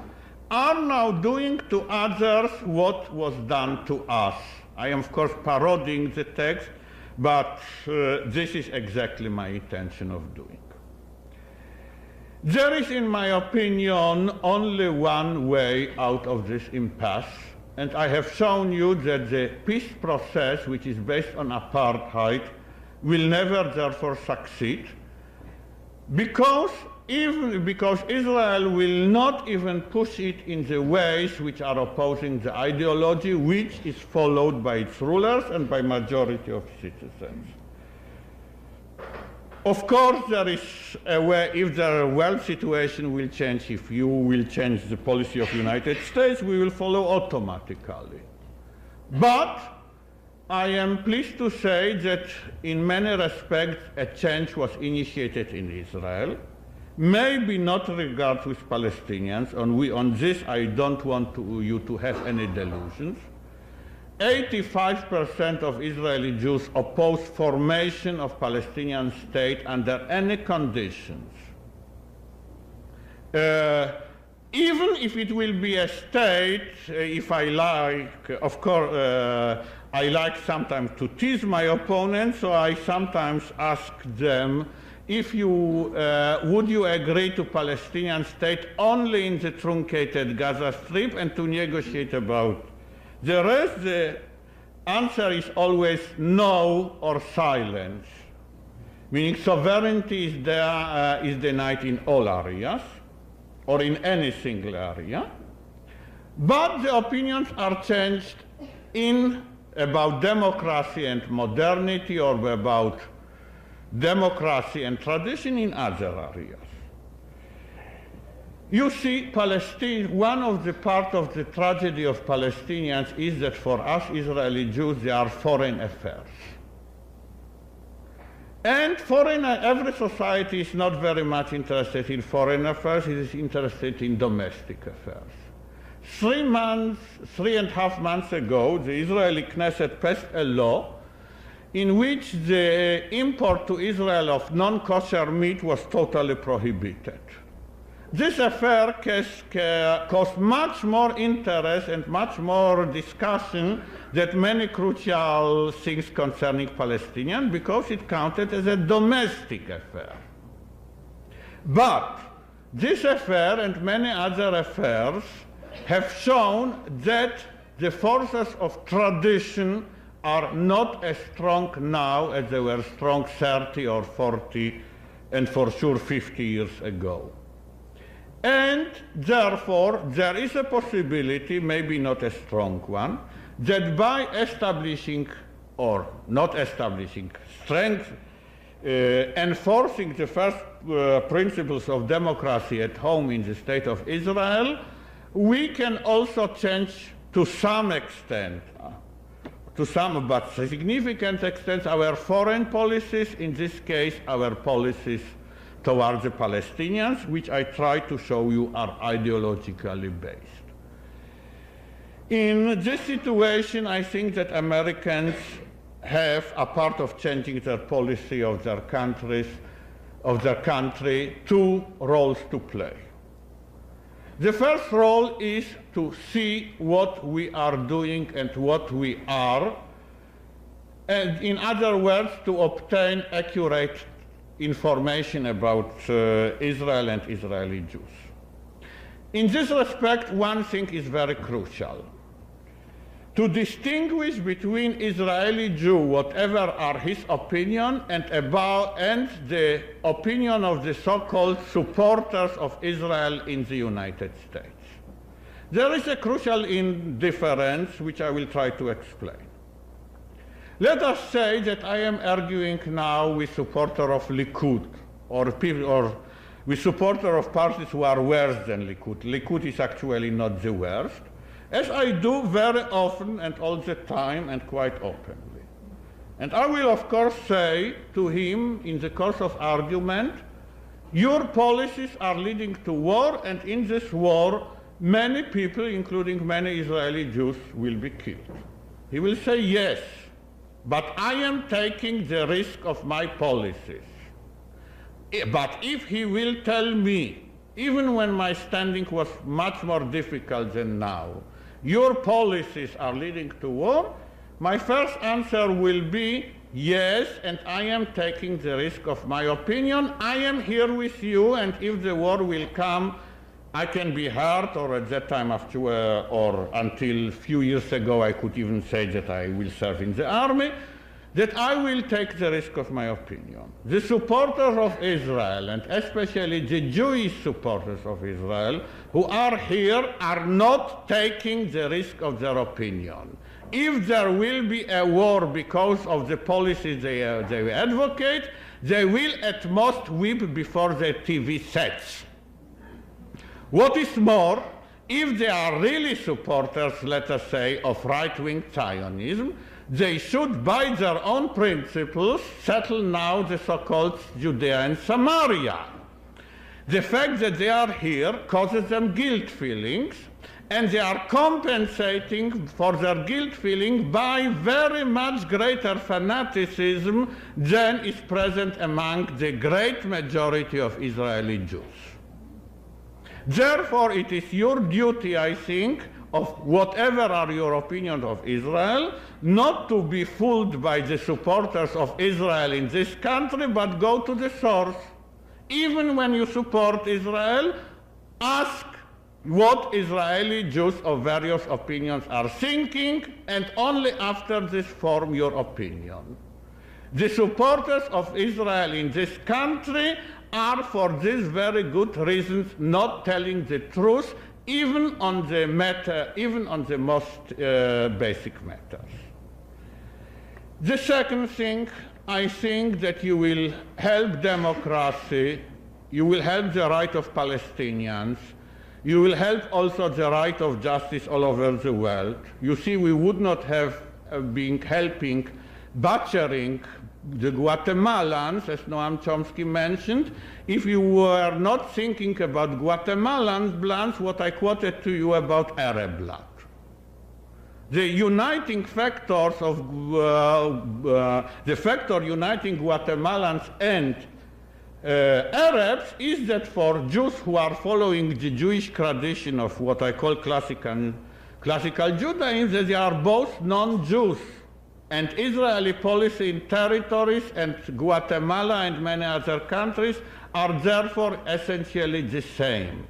are now doing to others what was done to us. I am, of course, parodying the text, but this is exactly my intention of doing. There is, in my opinion, only one way out of this impasse, and I have shown you that the peace process, which is based on apartheid, will never therefore succeed, because Israel will not even push it in the ways which are opposing the ideology which is followed by its rulers and by majority of citizens. Of course, there is a way, if the world situation will change, if you will change the policy of the United States, we will follow automatically. But I am pleased to say that in many respects a change was initiated in Israel, maybe not regard with Palestinians, on this I don't want you to have any delusions. 85% of Israeli Jews oppose formation of Palestinian state under any conditions. Even if it will be a state, if I like, of course, I like sometimes to tease my opponents, so I sometimes ask them, if you, would you agree to Palestinian state only in the truncated Gaza Strip and to negotiate about the rest? The answer is always no or silence, meaning sovereignty is denied in all areas or in any single area, but the opinions are changed about democracy and modernity, or about democracy and tradition in other areas. You see, one of the parts of the tragedy of Palestinians is that for us Israeli Jews, they are foreign affairs. And every society is not very much interested in foreign affairs, it is interested in domestic affairs. 3.5 months ago, the Israeli Knesset passed a law in which the import to Israel of non-kosher meat was totally prohibited. This affair caused much more interest and much more discussion than many crucial things concerning Palestinians, because it counted as a domestic affair. But this affair and many other affairs have shown that the forces of tradition are not as strong now as they were strong 30 or 40 and for sure 50 years ago. And therefore, there is a possibility, maybe not a strong one, that by establishing or not establishing strength, enforcing the first principles of democracy at home in the State of Israel, we can also change to some extent, but significant extent, our foreign policies, in this case, our policies towards the Palestinians, which I try to show you are ideologically based. In this situation, I think that Americans have, a part of changing their policy of their country, two roles to play. The first role is to see what we are doing and what we are, and in other words, to obtain accurate information about Israel and Israeli Jews. In this respect, one thing is very crucial. To distinguish between Israeli Jew, whatever are his opinion, and the opinion of the so-called supporters of Israel in the United States. There is a crucial difference which I will try to explain. Let us say that I am arguing now with supporter of Likud, or with supporter of parties who are worse than Likud. Likud is actually not the worst, as I do very often and all the time and quite openly. And I will of course say to him in the course of argument, your policies are leading to war, and in this war many people, including many Israeli Jews, will be killed. He will say yes, but I am taking the risk of my policies. But if he will tell me, even when my standing was much more difficult than now, your policies are leading to war, my first answer will be, yes, and I am taking the risk of my opinion. I am here with you, and if the war will come, I can be hurt, or at that time, after, or until a few years ago, I could even say that I will serve in the army, that I will take the risk of my opinion. The supporters of Israel, and especially the Jewish supporters of Israel, who are here, are not taking the risk of their opinion. If there will be a war because of the policies they advocate, they will at most weep before their TV sets. What is more, if they are really supporters, let us say, of right-wing Zionism, they should, by their own principles, settle now the so-called Judea and Samaria. The fact that they are here causes them guilt feelings, and they are compensating for their guilt feeling by very much greater fanaticism than is present among the great majority of Israeli Jews. Therefore, it is your duty, I think, of whatever are your opinions of Israel, not to be fooled by the supporters of Israel in this country, but go to the source. Even when you support Israel, ask what Israeli Jews of various opinions are thinking, and only after this form your opinion. The supporters of Israel in this country are, for these very good reasons, not telling the truth, even on the most basic matters. The second thing, I think that you will help democracy, you will help the right of Palestinians, you will help also the right of justice all over the world. You see, we would not have been helping butchering the Guatemalans, as Noam Chomsky mentioned, if you were not thinking about Guatemalan bloods, what I quoted to you about Arab blood. The uniting factors of the factor uniting Guatemalans and Arabs is that for Jews who are following the Jewish tradition of what I call classical Judaism, that they are both non-Jews. And Israeli policy in territories and Guatemala and many other countries are therefore essentially the same.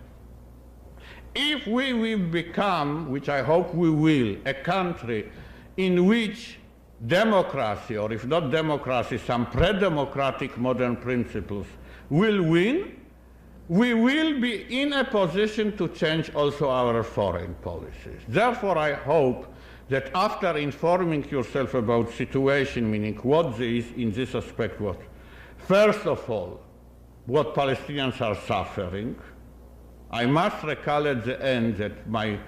If we will become, which I hope we will, a country in which democracy, or if not democracy, some pre-democratic modern principles will win, we will be in a position to change also our foreign policies. Therefore, I hope that after informing yourself about situation, meaning what there is in this aspect, what, first of all, what Palestinians are suffering, I must recall at the end that my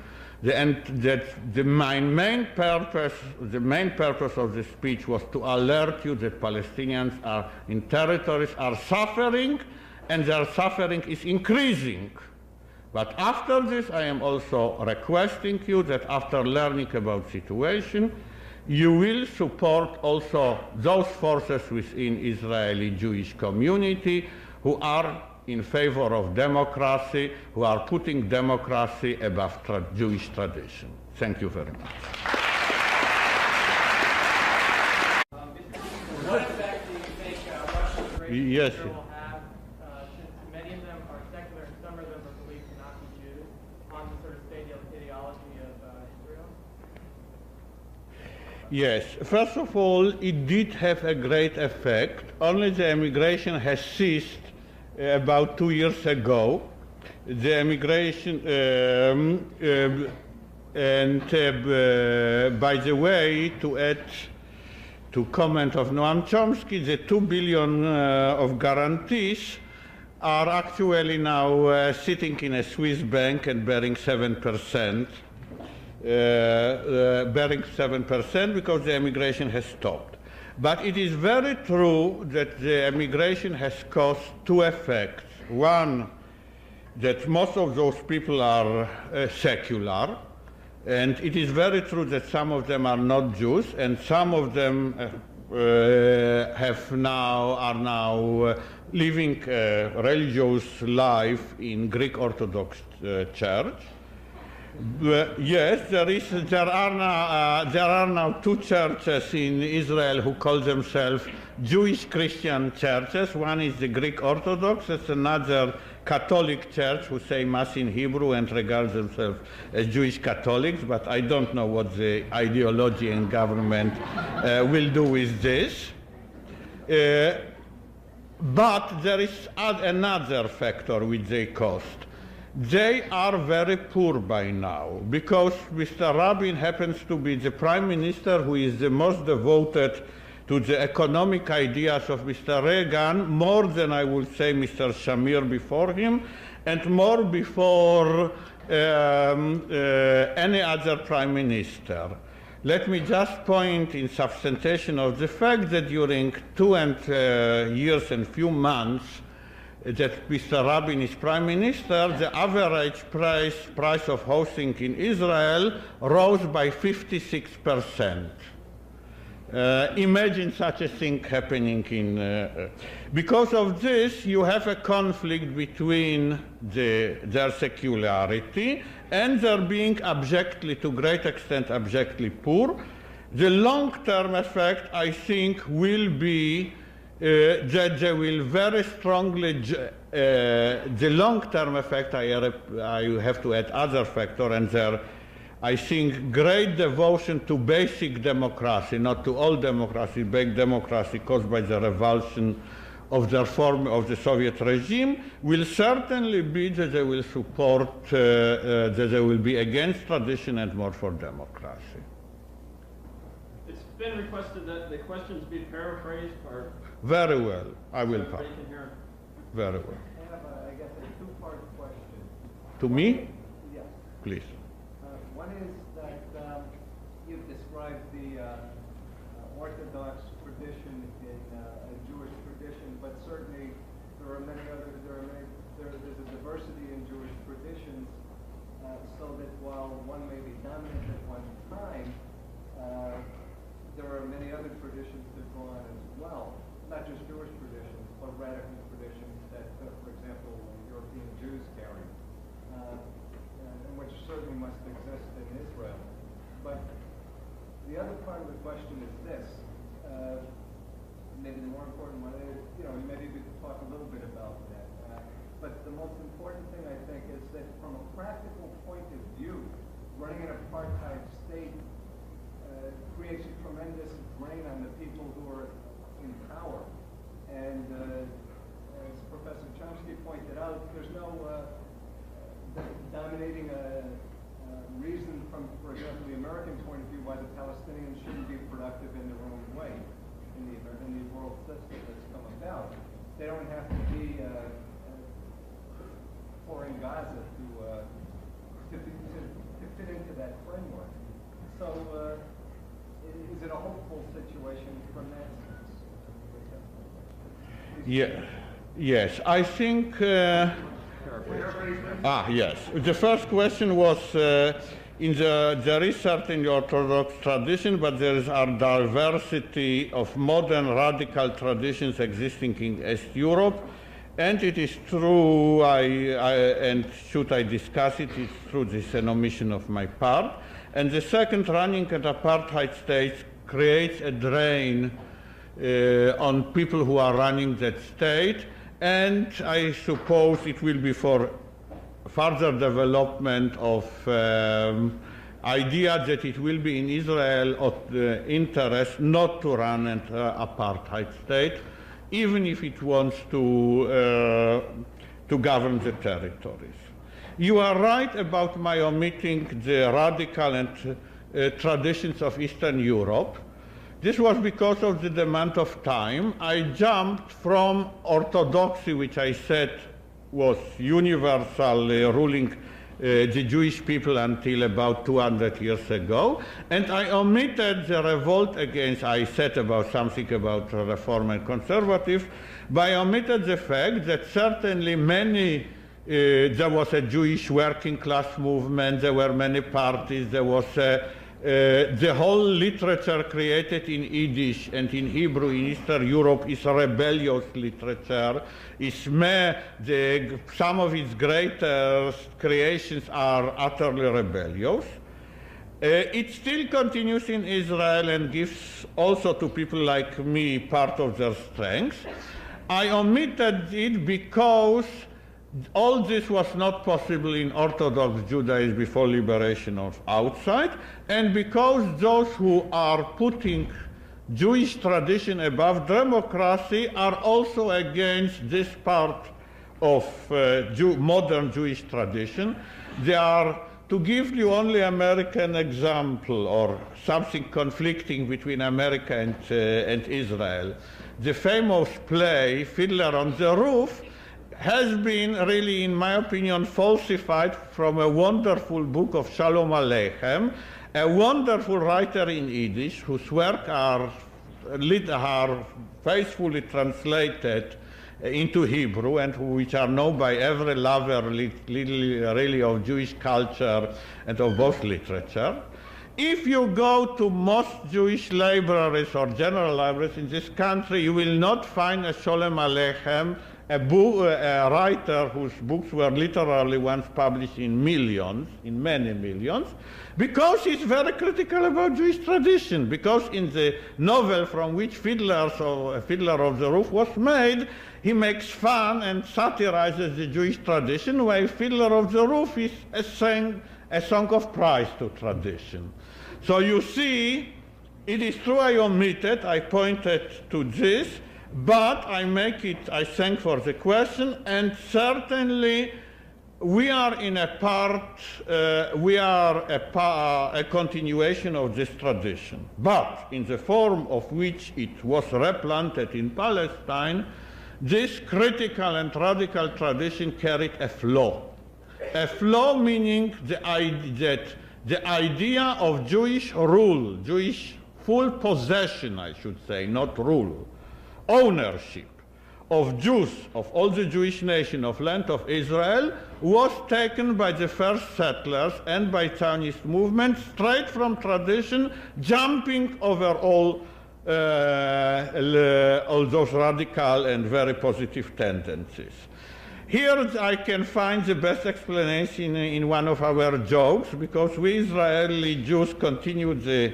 main purpose of the speech was to alert you that Palestinians are in territories are suffering, and their suffering is increasing. But after this, I am also requesting you that after learning about situation, you will support also those forces within Israeli Jewish community who are in favor of democracy, who are putting democracy above Jewish tradition. Thank you very much. What effect do you think Russia's raising Yes. will have, since many of them are secular and some of them are believed to not be Jews, on the sort of state ideology of Israel? Yes. First of all, it did have a great effect. Only the emigration has ceased about 2 years ago. The emigration, by the way, to add to comment of Noam Chomsky, the 2 billion of guarantees are actually now sitting in a Swiss bank and bearing 7%, because the emigration has stopped. But it is very true that the emigration has caused two effects. One, that most of those people are secular, and it is very true that some of them are not Jews, and some of them are now living a religious life in Greek Orthodox Church. Yes, there are now two churches in Israel who call themselves Jewish Christian churches. One is the Greek Orthodox, it's another Catholic church who say Mass in Hebrew and regard themselves as Jewish Catholics, but I don't know what the ideology and government will do with this. But there is another factor which they cost. They are very poor by now, because Mr. Rabin happens to be the prime minister who is the most devoted to the economic ideas of Mr. Reagan, more than I would say Mr. Shamir before him, and more before any other prime minister. Let me just point in substantiation of the fact that during 2 years and few months that Mr. Rabin is prime minister, the average price of housing in Israel rose by 56%. Imagine such a thing happening in... because of this, you have a conflict between their secularity and their being to great extent, abjectly poor. The long-term effect, I think, will be that they will very strongly... the long-term effect, I have to add other factor, and their, I think, great devotion to basic democracy, not to all democracy, basic democracy caused by the revulsion of the form of the Soviet regime, will certainly be that they will support, that they will be against tradition and more for democracy. It's been requested that the questions be paraphrased or... Very well, I will pass. Very well. I have, I guess, a two-part question. To me? Yes. Please. One is that you've described the Orthodox tradition in a Jewish tradition, but certainly there are many others. There's a diversity in Jewish traditions, so that while one may be dominant at one time, there are many other traditions that go on as well. Not just Jewish traditions, but radical traditions that, for example, European Jews carry, and which certainly must exist in Israel. But the other part of the question is this, maybe the more important one is, maybe we could talk a little bit about that. But the most important thing, I think, is that from a practical point of view, running an apartheid state creates a tremendous drain on the people who are in power. And as Professor Chomsky pointed out, there's no dominating reason from, for example, the American point of view why the Palestinians shouldn't be productive in their own way in the world system that's come about. They don't have to be pouring Gaza to fit into that framework. So is it a hopeful situation from that sense? Yeah. Yes, I think... yes. The first question was, there is certainly Orthodox tradition, but there is a diversity of modern radical traditions existing in East Europe. And it is true, and should I discuss it, it's true, this is an omission of my part. And the second, running an apartheid state creates a drain on people who are running that state, and I suppose it will be for further development of idea that it will be in Israel of the interest not to run an apartheid state, even if it wants to govern the territories. You are right about my omitting the radical and traditions of Eastern Europe. This was because of the demand of time. I jumped from orthodoxy, which I said was universal ruling the Jewish people until about 200 years ago, and I omitted the revolt against, I said about something about reform and conservative, but I omitted the fact that certainly many, there was a Jewish working class movement, there were many parties, there was a the whole literature created in Yiddish and in Hebrew in Eastern Europe is rebellious literature. Some of its greatest creations are utterly rebellious. It still continues in Israel and gives also to people like me part of their strength. I omitted it because all this was not possible in Orthodox Judaism before liberation of outside, and because those who are putting Jewish tradition above democracy are also against this part of modern Jewish tradition. They are, to give you only American example or something conflicting between America and Israel, the famous play Fiddler on the Roof has been really, in my opinion, falsified from a wonderful book of Shalom Aleichem, a wonderful writer in Yiddish whose work are faithfully translated into Hebrew and which are known by every lover really of Jewish culture and of both literature. If you go to most Jewish libraries or general libraries in this country, you will not find a Shalom Aleichem, a writer whose books were literally once published in millions, in many millions, because he's very critical about Jewish tradition, because in the novel from which Fiddler of the Roof was made, he makes fun and satirizes the Jewish tradition, while Fiddler of the Roof is a song of praise to tradition. So you see, it is true I omitted, I pointed to this, but I thank for the question, and certainly we are in a part, a continuation of this tradition. But in the form of which it was replanted in Palestine, this critical and radical tradition carried a flaw. A flaw meaning the idea of Jewish rule, Jewish full possession, I should say, not rule, ownership of Jews, of all the Jewish nation of land of Israel, was taken by the first settlers and by Zionist movement straight from tradition, jumping over all those radical and very positive tendencies. Here I can find the best explanation in one of our jokes, because we Israeli Jews continue the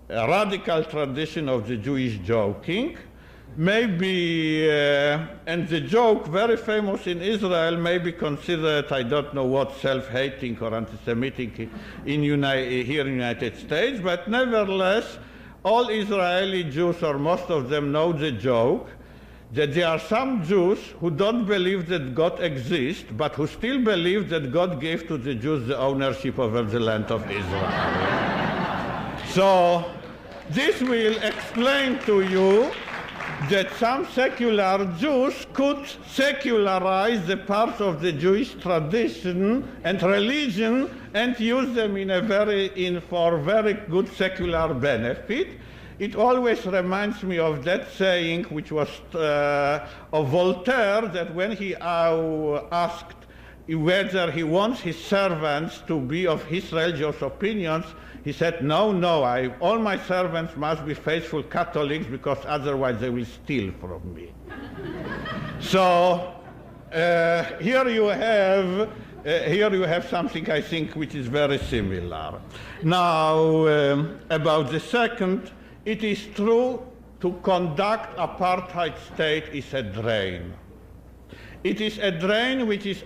radical tradition of the Jewish joking. Maybe, and the joke, very famous in Israel, may be considered, I don't know what, self-hating or anti-Semitic here in the United States, but nevertheless, all Israeli Jews, or most of them, know the joke, that there are some Jews who don't believe that God exists, but who still believe that God gave to the Jews the ownership over the land of Israel. So this will explain to you that some secular Jews could secularize the parts of the Jewish tradition and religion and use them for very good secular benefit. It always reminds me of that saying which was of Voltaire, that when he asked whether he wants his servants to be of his religious opinions, he said, no, all my servants must be faithful Catholics, because otherwise they will steal from me. So here you have something, I think, which is very similar. Now, about the second, it is true to conduct apartheid state is a drain. It is a drain which is,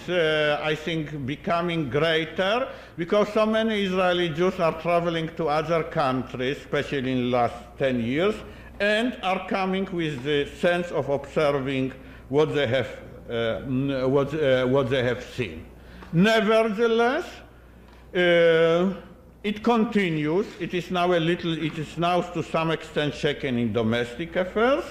I think, becoming greater, because so many Israeli Jews are traveling to other countries, especially in the last 10 years, and are coming with the sense of observing what they have seen. Nevertheless, it continues. It is now to some extent shaken in domestic affairs.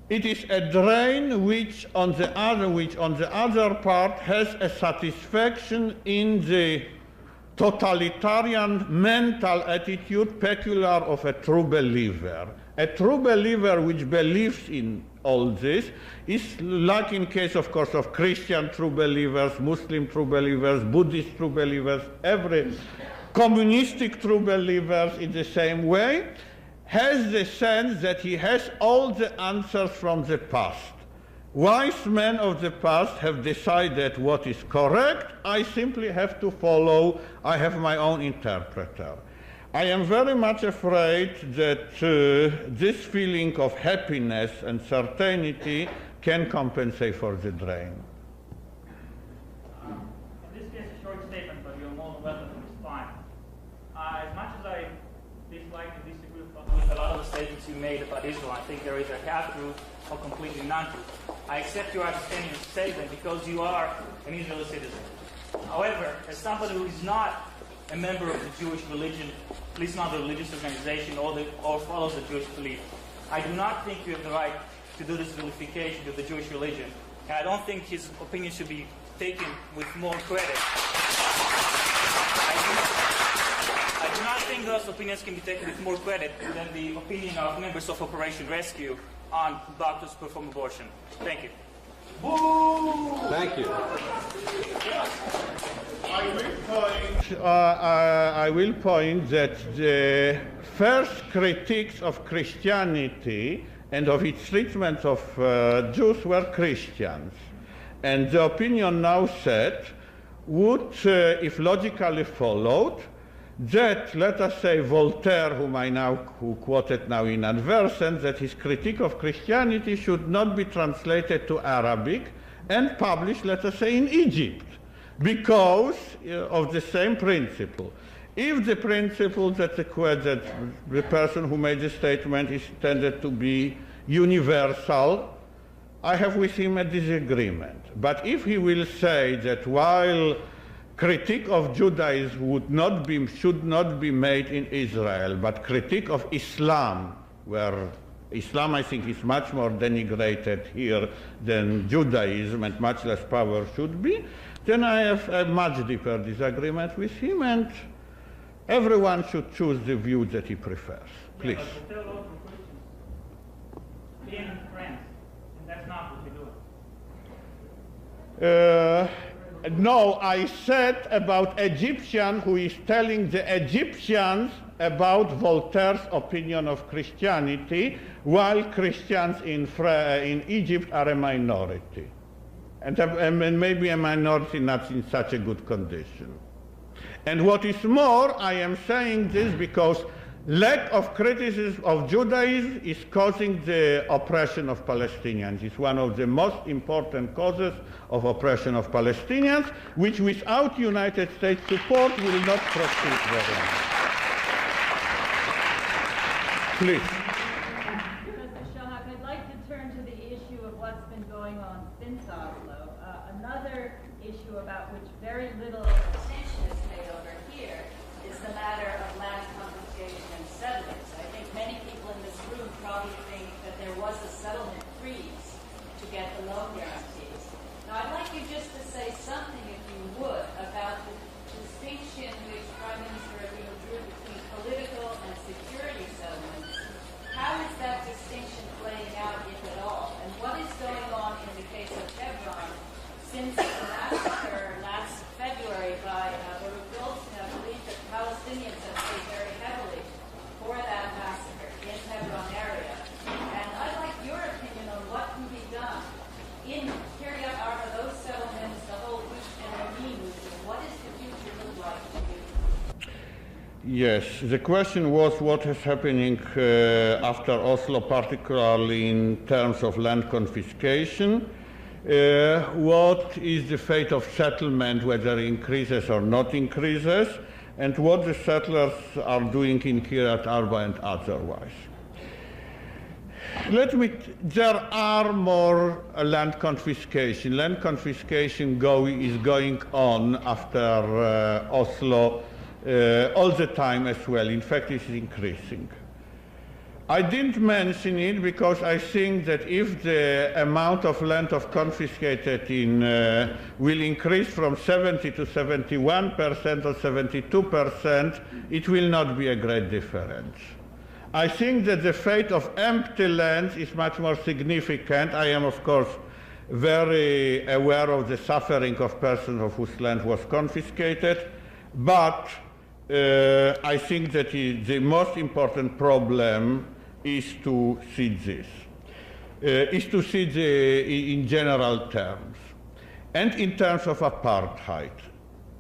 It is a drain which on the other part has a satisfaction in the totalitarian mental attitude peculiar of a true believer. A true believer which believes in all this. It's like in case, of course, of Christian true believers, Muslim true believers, Buddhist true believers, every communistic true believers in the same way, has the sense that he has all the answers from the past. Wise men of the past have decided what is correct. I simply have to follow. I have my own interpreter. I am very much afraid that this feeling of happiness and certainty can compensate for the drain. In this case, a short statement, but you're more than welcome to respond. As much as I dislike and disagree with a lot of the statements you made about Israel, I think there is a half-truth or completely non-truth. I accept your understanding of the statement because you are an Israeli citizen. However, as somebody who is not a member of the Jewish religion, at least not the religious organization or follows the Jewish belief, I do not think you have the right to do this vilification of the Jewish religion. And I don't think his opinion should be taken with more credit. I do not think those opinions can be taken with more credit than the opinion of members of Operation Rescue on doctors who perform abortion. Thank you. Thank you. I will point that the first critiques of Christianity and of its treatment of Jews were Christians. And the opinion now set would, if logically followed, that, let us say, Voltaire, who quoted now in advertent, that his critique of Christianity should not be translated to Arabic and published, let us say, in Egypt, because of the same principle. If the principle that the person who made the statement is intended to be universal, I have with him a disagreement. But if he will say that while critique of Judaism should not be made in Israel, but critique of Islam, where Islam, I think, is much more denigrated here than Judaism, and much less power should be, then I have a much deeper disagreement with him, and everyone should choose the view that he prefers. Please. Yeah, in France, and that's not what you're doing. No, I said about Egyptian who is telling the Egyptians about Voltaire's opinion of Christianity, while Christians in Egypt are a minority. And maybe a minority not in such a good condition. And what is more, I am saying this because lack of criticism of Judaism is causing the oppression of Palestinians. It's one of the most important causes of oppression of Palestinians, which without United States support will not proceed very long. Please. Professor Shahak, I'd like to turn to the issue of what's been going on since Oslo. Another issue about which very little attention is paid over here is the matter of land confiscation and settlements. I think many people in this room probably think that there was a settlement freeze to get the loan guarantees. Now, I'd like you just to say something, if you would, about the distinction which Prime Minister Abino drew between political and security settlements. How is that distinction playing out, if at all? And what is going on in the case of Hebron since the massacre last February by Baruch Goldstein? I believe that Palestinians have paid very heavily for that massacre in Hebron area. And I'd like your opinion on what can be done in Kiryat Arba, those settlements, the whole Gush Elohim movement. What does the future look like to you? Yes, the question was what is happening after Oslo, particularly in terms of land confiscation. What is the fate of settlement, whether it increases or not increases, and what the settlers are doing in Kiryat Arba and otherwise. There are more land confiscation. Land confiscation is going on after Oslo all the time as well. In fact, it's increasing. I didn't mention it because I think that if the amount of land confiscated will increase from 70 to 71% or 72%, it will not be a great difference. I think that the fate of empty lands is much more significant. I am, of course, very aware of the suffering of persons whose land was confiscated, but I think that the most important problem is to see this, in general terms, and in terms of apartheid.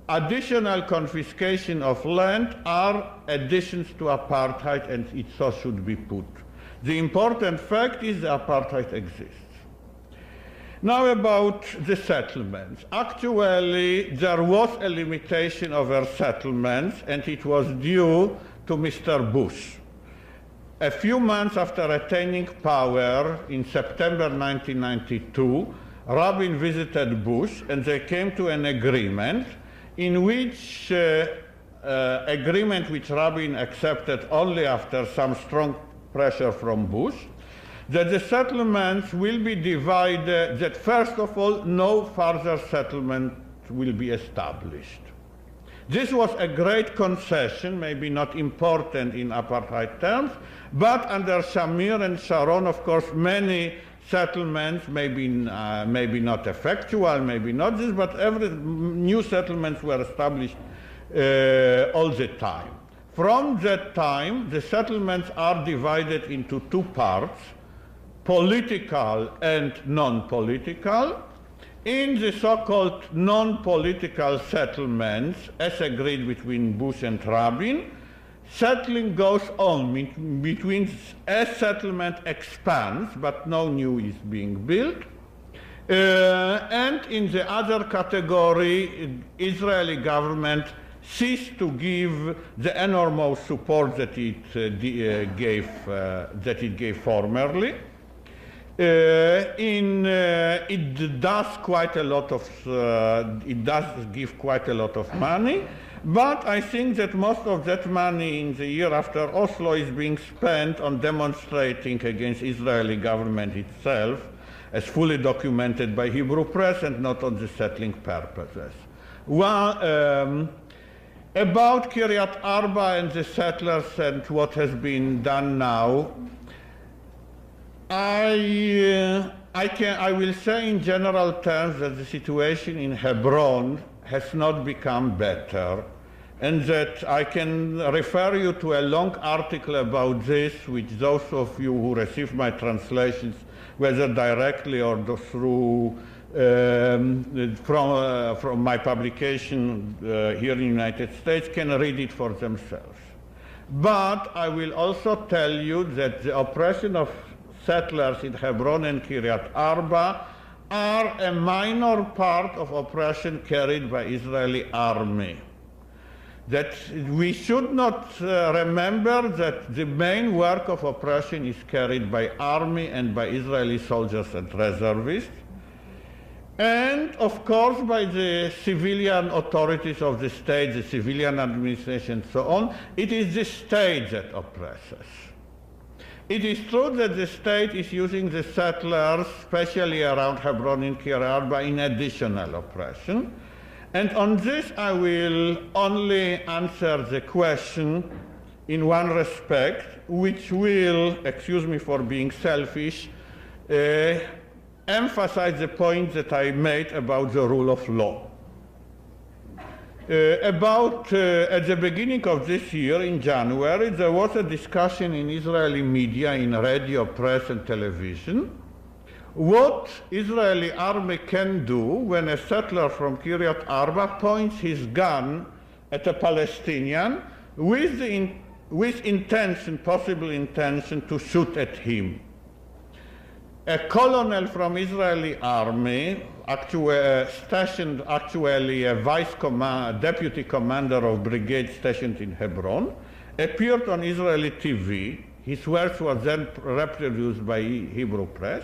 Additional confiscation of land are additions to apartheid, and it so should be put. The important fact is that apartheid exists. Now about the settlements. Actually, there was a limitation over settlements, and it was due to Mr. Bush. A few months after attaining power in September 1992, Rabin visited Bush, and they came to an agreement in which agreement which Rabin accepted only after some strong pressure from Bush, that the settlements will be divided, that first of all, no further settlement will be established. This was a great concession, maybe not important in apartheid terms, but under Shamir and Sharon, of course, many settlements, maybe not effectual, maybe not this, but new settlements were established all the time. From that time, the settlements are divided into two parts, political and non-political. In the so-called non-political settlements, as agreed between Bush and Rabin, settling goes on as settlement expands, but no new is being built. And in the other category, Israeli government ceased to give the enormous support that it gave formerly. It does give quite a lot of money, but I think that most of that money in the year after Oslo is being spent on demonstrating against Israeli government itself, as fully documented by Hebrew press, and not on the settling purposes. Well, about Kiryat Arba and the settlers and what has been done now, I will say in general terms that the situation in Hebron has not become better, and that I can refer you to a long article about this, which those of you who received my translations, whether directly or through from my publication here in the United States, can read it for themselves. But I will also tell you that the oppression of settlers in Hebron and Kiryat Arba are a minor part of oppression carried by Israeli army. That we should not remember that the main work of oppression is carried by army and by Israeli soldiers and reservists, and of course by the civilian authorities of the state, the civilian administration and so on. It is the state that oppresses. It is true that the state is using the settlers, especially around Hebron and Kiryat Arba, in additional oppression. And on this I will only answer the question in one respect, which will, excuse me for being selfish, emphasize the point that I made about the rule of law. At the beginning of this year, in January, there was a discussion in Israeli media, in radio, press, and television, what Israeli army can do when a settler from Kiryat Arba points his gun at a Palestinian with intention, possible intention, to shoot at him. A colonel from Israeli army, stationed actually a deputy commander of brigade stationed in Hebron, appeared on Israeli TV. His words were then reproduced by Hebrew press,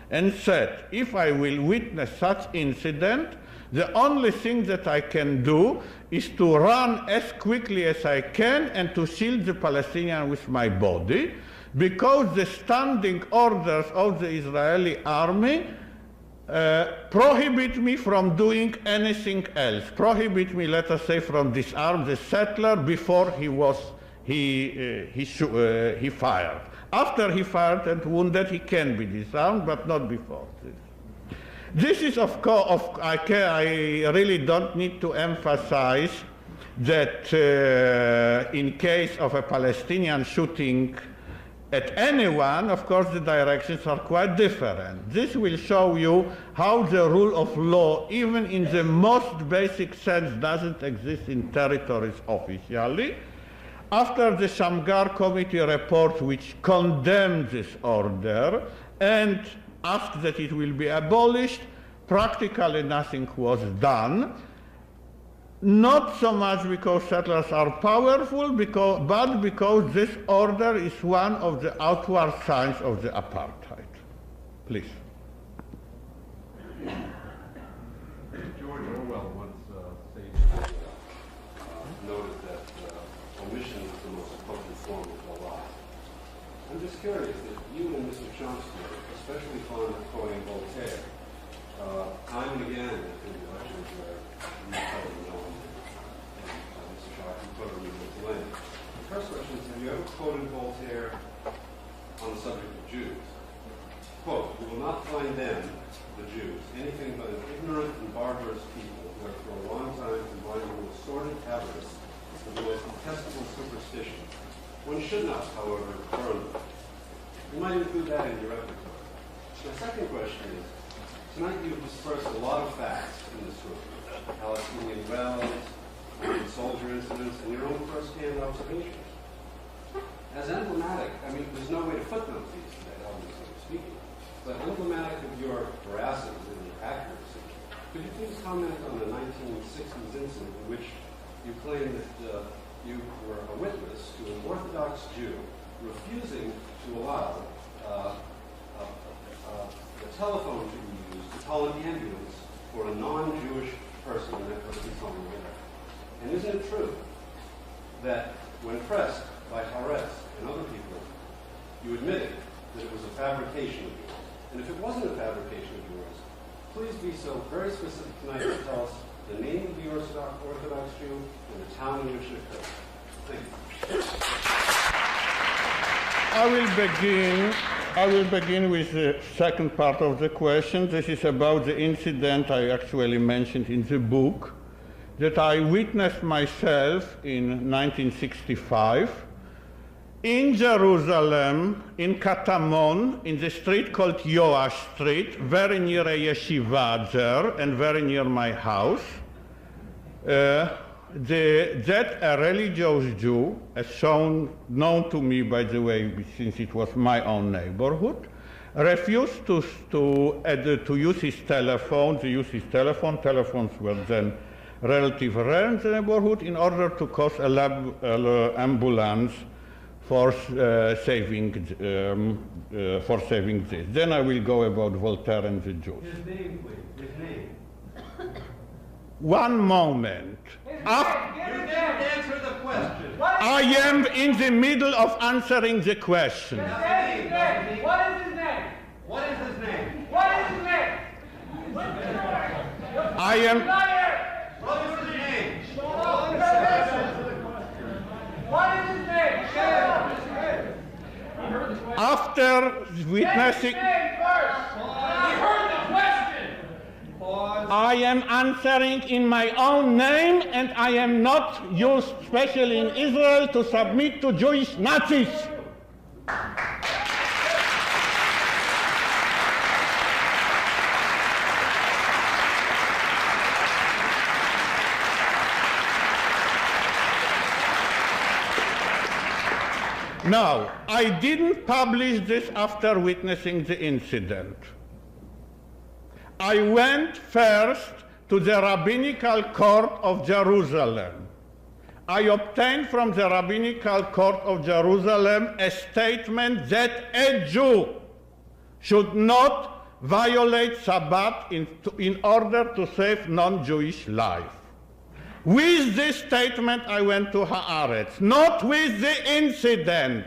and said, if I will witness such incident, the only thing that I can do is to run as quickly as I can and to shield the Palestinian with my body, because the standing orders of the Israeli army prohibit me from doing anything else, prohibit me, let us say, from disarm the settler before he was he fired. After he fired and wounded, he can be disarmed, but not before this. This is, of course, I really don't need to emphasize that in case of a Palestinian shooting at anyone, of course, the directions are quite different. This will show you how the rule of law, even in the most basic sense, doesn't exist in territories officially. After the Shamgar Committee report, which condemned this order and asked that it will be abolished, practically nothing was done. Not so much because settlers are powerful, but because this order is one of the outward signs of the apartheid. Please. George Orwell once noted that omission is the most potent form of a lie. I'm just curious that you and Mr. Chomsky are especially fond of quoting Voltaire. Time and again, in the lectures where you cover Noam and Mr. Shahak, you cover Himmelstaub. The first question is, have you ever quoted Voltaire on the subject of Jews? Quote, "You will not find them, the Jews, anything but an ignorant and barbarous people who have for a long time combined with sordid avarice with the most detestable superstition. One should not, however, burn them." You might include that in your repertoire. My second question is, tonight you've dispersed a lot of facts in this room. Palestinian wells, soldier incidents, and your own first-hand observations. As emblematic, I mean, there's no way to footnote these today, obviously speaking, but emblematic of your veracity and your accuracy, could you please comment on the 1960s incident in which you claim that you were a witness to an Orthodox Jew refusing to allow the telephone to be used to call an ambulance for a non-Jewish person in that person's home later? And isn't it true that when pressed by Haaretz and other people, you admitted that it was a fabrication of yours? And if it wasn't a fabrication of yours, please be so very specific tonight to tell us the name of the Orthodox Jew and the town in which it occurred. Thank you. I will begin with the second part of the question. This is about the incident I actually mentioned in the book that I witnessed myself in 1965 in Jerusalem, in Katamon, in the street called Yoash Street, very near a yeshiva there and very near my house. That a religious Jew, as known to me, by the way, since it was my own neighborhood, refused to use his telephone, Telephones were then relatively rare in the neighborhood, in order to call an ambulance for saving this. Then I will go about Voltaire and the Jews. His name, please. His name. One moment. You didn't answer the question. I am in the middle of answering the question. What is his name? What is his name? What is his name? What is his name? I am. What is his name? What is his name? After witnessing. I am answering in my own name, and I am not used, especially in Israel, to submit to Jewish Nazis. Now, I didn't publish this after witnessing the incident. I went first to the Rabbinical Court of Jerusalem. I obtained from the Rabbinical Court of Jerusalem a statement that a Jew should not violate Sabbath in order to save non-Jewish life. With this statement, I went to Haaretz, not with the incident.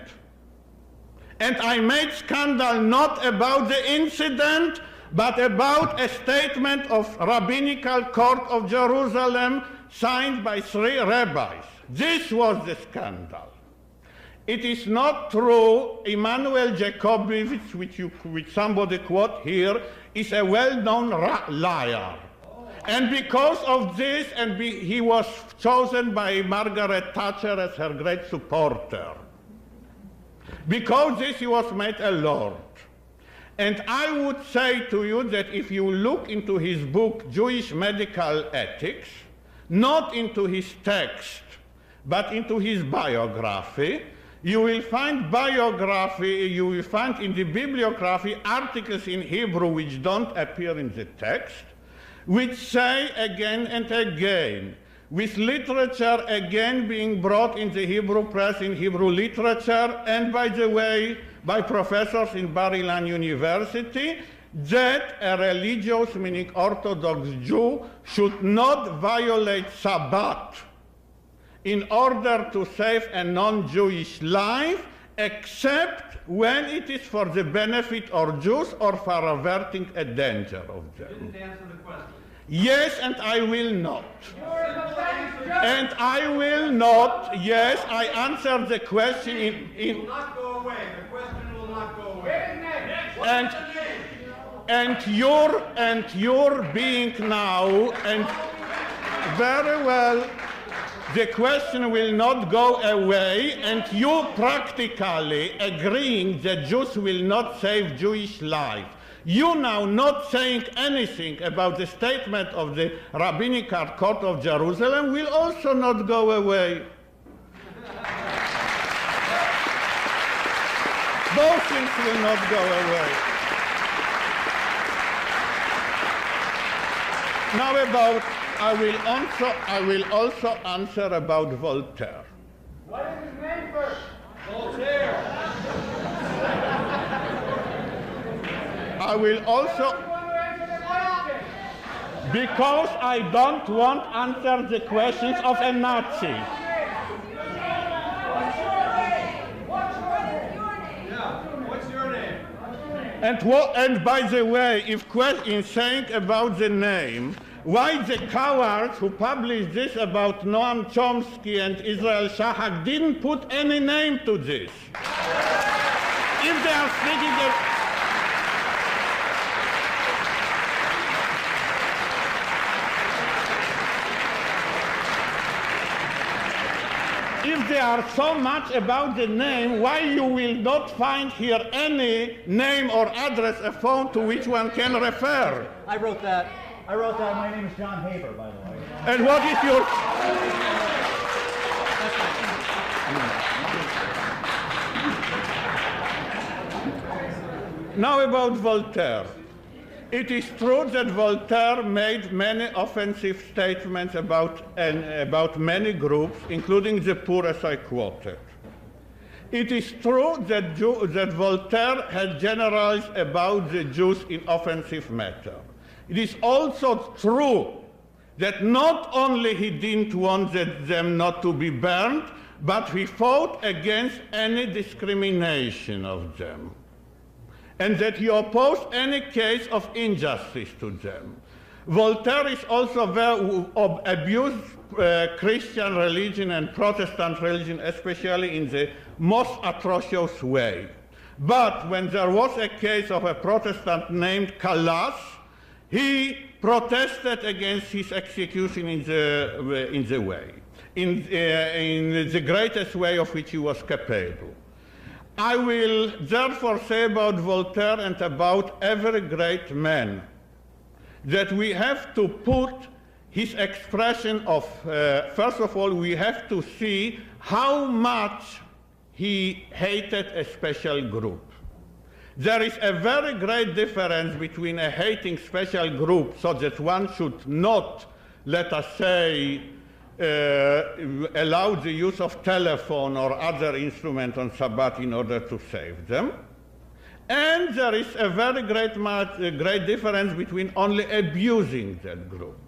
And I made scandal not about the incident, but about a statement of Rabbinical Court of Jerusalem signed by 3 rabbis. This was the scandal. It is not true. Immanuel Jakobowicz, which somebody quote here, is a well-known liar. And because of this, he was chosen by Margaret Thatcher as her great supporter. Because of this, he was made a lord. And I would say to you that if you look into his book, Jewish Medical Ethics, not into his text, but into his biography, you will find in the bibliography articles in Hebrew which don't appear in the text, which say again and again, with literature again being brought in the Hebrew press, in Hebrew literature, and by the way, by professors in Bar-Ilan University, that a religious, meaning Orthodox Jew, should not violate Sabbath in order to save a non-Jewish life, except when it is for the benefit of Jews or for averting a danger of them. You didn't answer the question. Yes, and I will not. And I will not, yes, I answered the question It will not go away. The question will not go away. and your being now, and very well, the question will not go away, and you practically agreeing that Jews will not save Jewish life. You now not saying anything about the statement of the Rabbinical Court of Jerusalem will also not go away. Both things will not go away. Now I will also answer about Voltaire. What is his name first? Voltaire. I will also, because I don't want to answer the questions of a Nazi. What's your name? And by the way, if in saying about the name, why the cowards who published this about Noam Chomsky and Israel Shahak didn't put any name to this? If they are speaking of, if they are so much about the name, why you will not find here any name or address, a phone to which one can refer? I wrote that. My name is John Haber, by the way. And what is your... Now about Voltaire. It is true that Voltaire made many offensive statements about many groups, including the poor, as I quoted. It is true that Voltaire had generalized about the Jews in offensive matter. It is also true that not only he didn't want them not to be burned, but he fought against any discrimination of them, and that he opposed any case of injustice to them. Voltaire is also abused Christian religion and Protestant religion, especially in the most atrocious way. But when there was a case of a Protestant named Calas, he protested against his execution in the greatest way of which he was capable. I will therefore say about Voltaire and about every great man that we have to put his expression of, first of all, we have to see how much he hated a special group. There is a very great difference between a hating special group so that one should not, let us say, allow the use of telephone or other instrument on Sabbath in order to save them. And there is a very great difference between only abusing that group.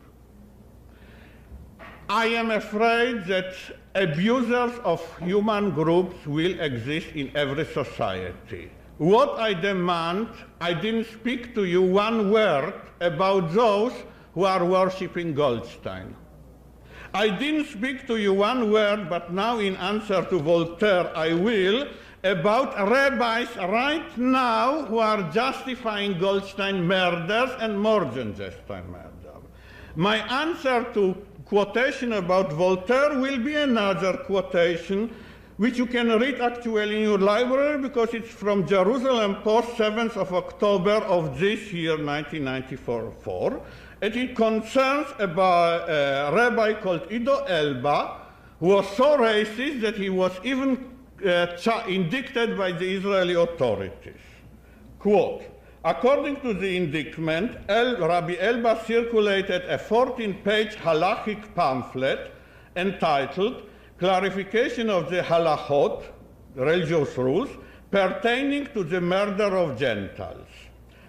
I am afraid that abusers of human groups will exist in every society. What I demand, I didn't speak to you one word about those who are worshipping Goldstein. I didn't speak to you one word, but now in answer to Voltaire I will, about rabbis right now who are justifying Goldstein murders and more than Goldstein murder. My answer to quotation about Voltaire will be another quotation which you can read actually in your library because it's from Jerusalem Post, 7th of October of this year, 1994. And it concerns about a rabbi called Ido Elba, who was so racist that he was even indicted by the Israeli authorities. Quote, according to the indictment, Rabbi Elba circulated a 14-page halachic pamphlet entitled Clarification of the Halachot, religious rules, pertaining to the murder of Gentiles.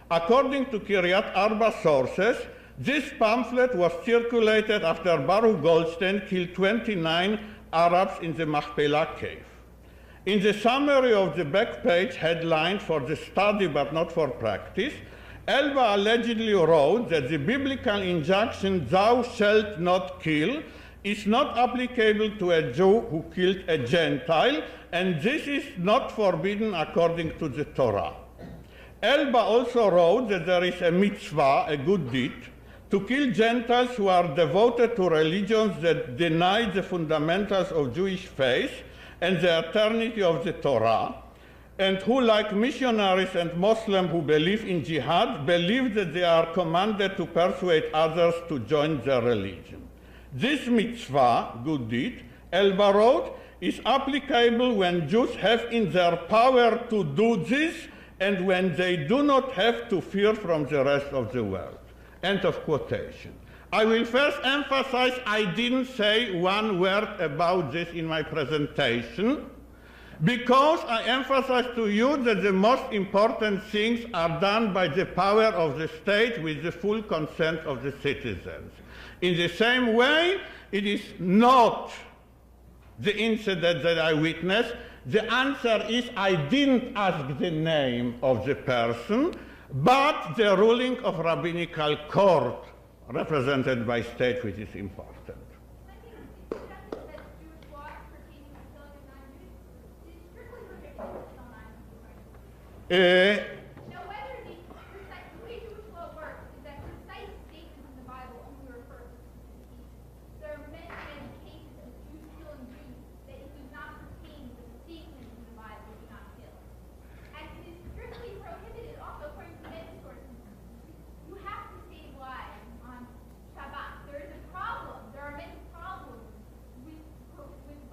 According to Kiryat Arba sources, this pamphlet was circulated after Baruch Goldstein killed 29 Arabs in the Machpelah cave. In the summary of the back page, headlined for the study but not for practice, Elba allegedly wrote that the biblical injunction, thou shalt not kill, is not applicable to a Jew who killed a Gentile, and this is not forbidden according to the Torah. Elba also wrote that there is a mitzvah, a good deed, to kill Gentiles who are devoted to religions that deny the fundamentals of Jewish faith and the eternity of the Torah, and who, like missionaries and Muslims who believe in jihad, believe that they are commanded to persuade others to join their religion. This mitzvah, good deed, Elba wrote, is applicable when Jews have in their power to do this and when they do not have to fear from the rest of the world. End of quotation. I will first emphasize I didn't say one word about this in my presentation because I emphasize to you that the most important things are done by the power of the state with the full consent of the citizens. In the same way, it is not the incident that I witnessed. The answer is I didn't ask the name of the person, but the ruling of rabbinical court represented by state, which is important. Now, whether the way Jewish law works is that precise statements in the Bible only refer to specific cases. There are many, many cases of Jews killing Jews that it does not pertain to the statements in the Bible do not kill. And it is strictly prohibited also according to many sources. You have to save lives on Shabbat. There is a problem. There are many problems with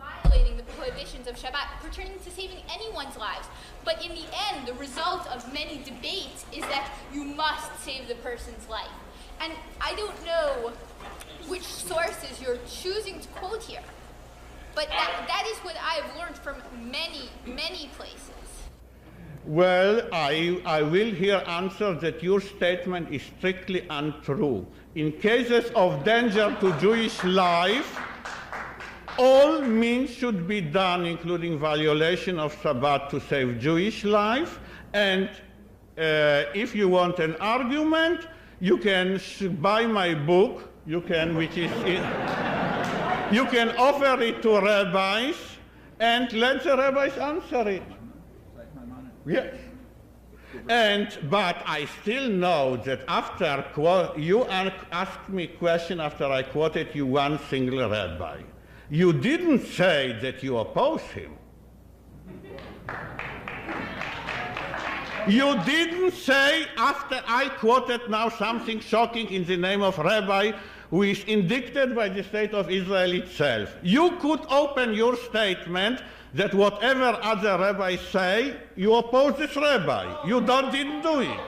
violating the prohibitions of Shabbat pertaining to saving anyone's lives. But in the end, the result of many debates is that you must save the person's life. And I don't know which sources you're choosing to quote here, but that is what I have learned from many, many places. Well, I will here answer that your statement is strictly untrue. In cases of danger to Jewish life, all means should be done, including violation of Shabbat, to save Jewish life. And if you want an argument, you can buy my book. You can, which is, you can offer it to rabbis and let the rabbis answer it. Yes. But I still know that after you asked me a question after I quoted you one single rabbi. You didn't say that you oppose him. You didn't say, after I quoted now something shocking in the name of rabbi who is indicted by the state of Israel itself. You could open your statement that whatever other rabbis say, you oppose this rabbi. You didn't do it.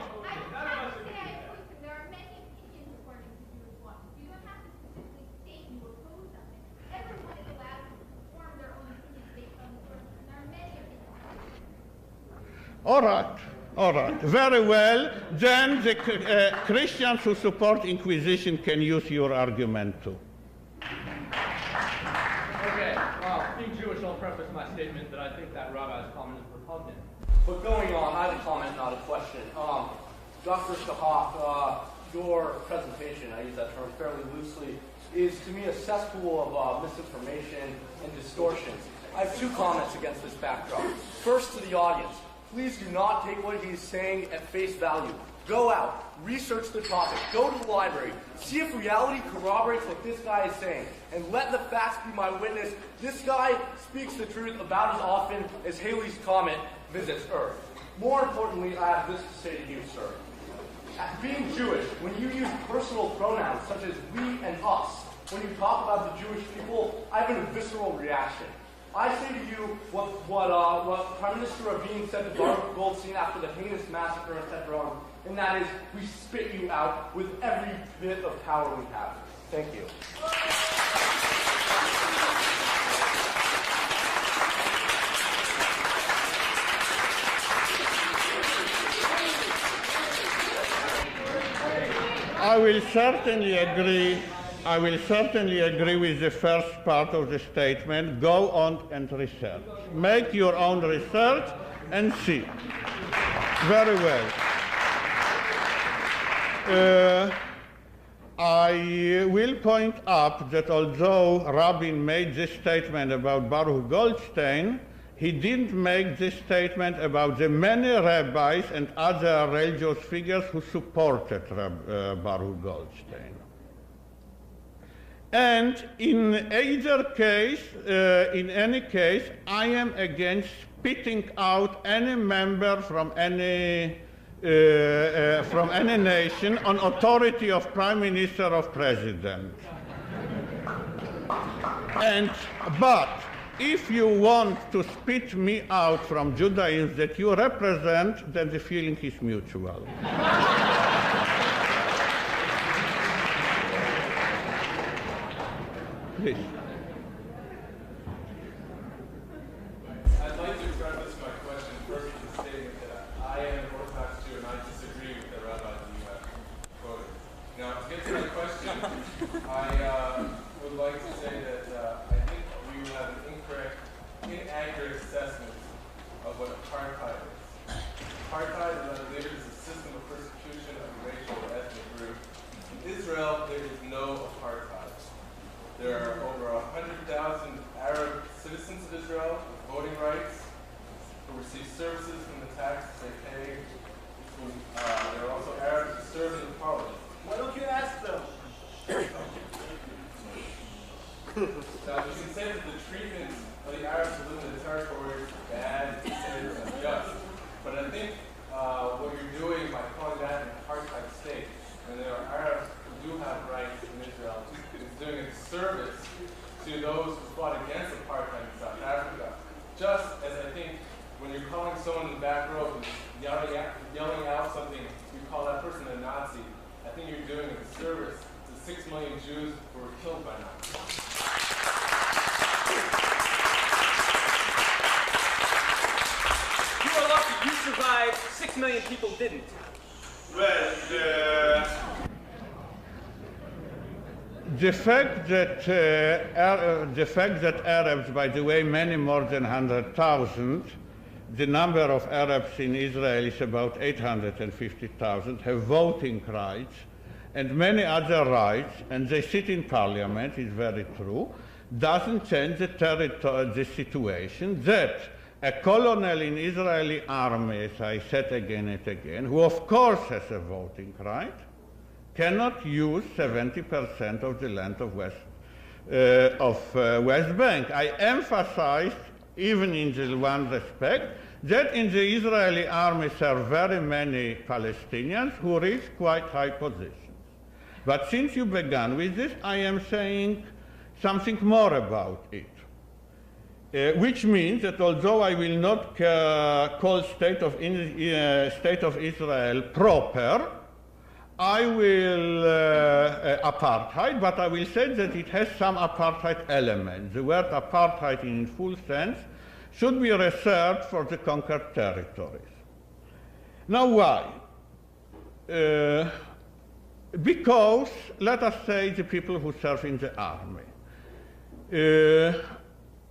All right, very well. Then the Christians who support Inquisition can use your argument too. Okay, well, being Jewish, I'll preface my statement that I think that rabbi's comment is repugnant. But going on, I have a comment, not a question. Dr. Shahak, your presentation, I use that term fairly loosely, is, to me, a cesspool of misinformation and distortions. I have two comments against this backdrop. First, to the audience, please do not take what he's saying at face value. Go out, research the topic, go to the library, see if reality corroborates what this guy is saying, and let the facts be my witness. This guy speaks the truth about as often as Halley's Comet visits Earth. More importantly, I have this to say to you, sir. Being Jewish, when you use personal pronouns such as we and us, when you talk about the Jewish people, I have a visceral reaction. I say to you what Prime Minister Rabin said to Baruch Goldstein after the heinous massacre in Hebron, and that is, we spit you out with every bit of power we have. Thank you. I will certainly agree with the first part of the statement. Go on and research. Make your own research and see. Very well. I will point out that although Rabin made this statement about Baruch Goldstein, he didn't make this statement about the many rabbis and other religious figures who supported Baruch Goldstein. And in either case, in any case, I am against spitting out any member from any nation on authority of Prime Minister or President. But if you want to spit me out from Judaism that you represent, then the feeling is mutual. Please. I'd like to preface my question first with a statement that I am an Orthodox Jew and I disagree with the rabbi that you have quoted. Now, to get to my question, I would like to say that I think you have an inaccurate assessment of what apartheid is. Apartheid, as I believe it, is a system of persecution of a racial or ethnic group. In Israel, there is no apartheid. There are over 100,000 Arab citizens of Israel with voting rights who receive services from the taxes they pay. There are also Arabs who serve in the parliament. Why don't you ask them? Now, you can say that the treatment of the Arabs who live in the territory is bad, it's unjust. But I think what you're doing by calling that an apartheid state, and there are Arabs who do have rights in Israel, is doing a service to those who fought against apartheid in South Africa. Just as I think when you're calling someone in the back row who's yelling out something, you call that person a Nazi, I think you're doing a service to 6 million Jews who were killed by Nazis. You are lucky. You survived. 6 million people didn't. Well, the fact that Arabs, by the way, many more than 100,000, the number of Arabs in Israel is about 850,000, have voting rights and many other rights, and they sit in parliament, is very true, doesn't change the situation that a colonel in Israeli army, as I said again and again, who of course has a voting right, cannot use 70% of the land of West Bank. I emphasized, even in the one respect, that in the Israeli army there are very many Palestinians who reach quite high positions. But since you began with this, I am saying something more about it. Which means that although I will not call State of Israel proper, I will apartheid, but I will say that it has some apartheid elements. The word apartheid in full sense should be reserved for the conquered territories. Now why? Because, let us say, the people who serve in the army.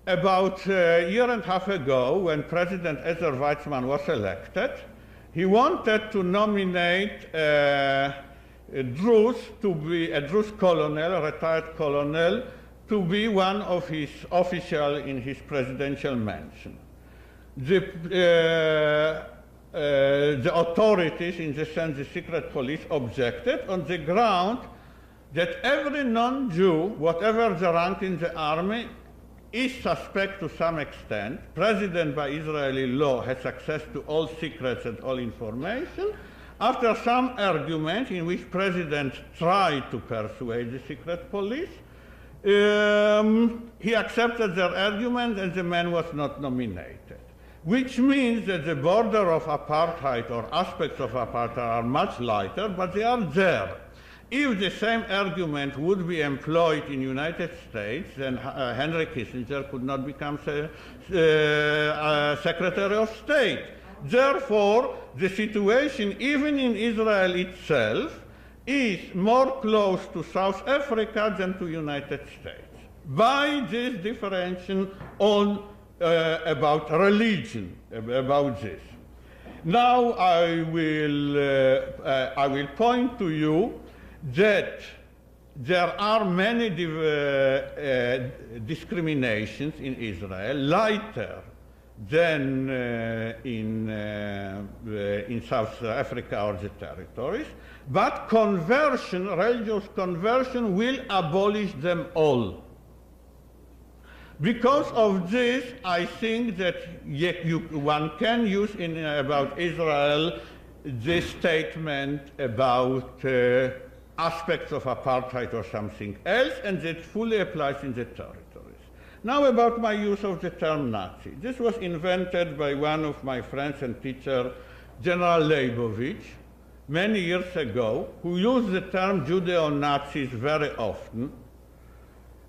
About a year and a half ago, when President Ezer Weizmann was elected, he wanted to nominate a Druze colonel, a retired colonel, to be one of his officials in his presidential mansion. The authorities, in the sense the secret police, objected on the ground that every non-Jew, whatever the rank in the army, is suspect to some extent. President by Israeli law has access to all secrets and all information. After some argument in which President tried to persuade the secret police, he accepted their argument and the man was not nominated. Which means that the border of apartheid or aspects of apartheid are much lighter, but they are there. If the same argument would be employed in the United States, then Henry Kissinger could not become Secretary of State. Therefore, the situation, even in Israel itself, is more close to South Africa than to the United States. By this differentiation on about religion, about this. Now I will point to you that there are many discriminations in Israel, lighter than in South Africa or the territories, but conversion, religious conversion, will abolish them all. Because of this, I think that one can use about Israel this statement about aspects of apartheid or something else, and that fully applies in the territories. Now about my use of the term Nazi. This was invented by one of my friends and teacher, General Leibovich, many years ago, who used the term Judeo-Nazis very often,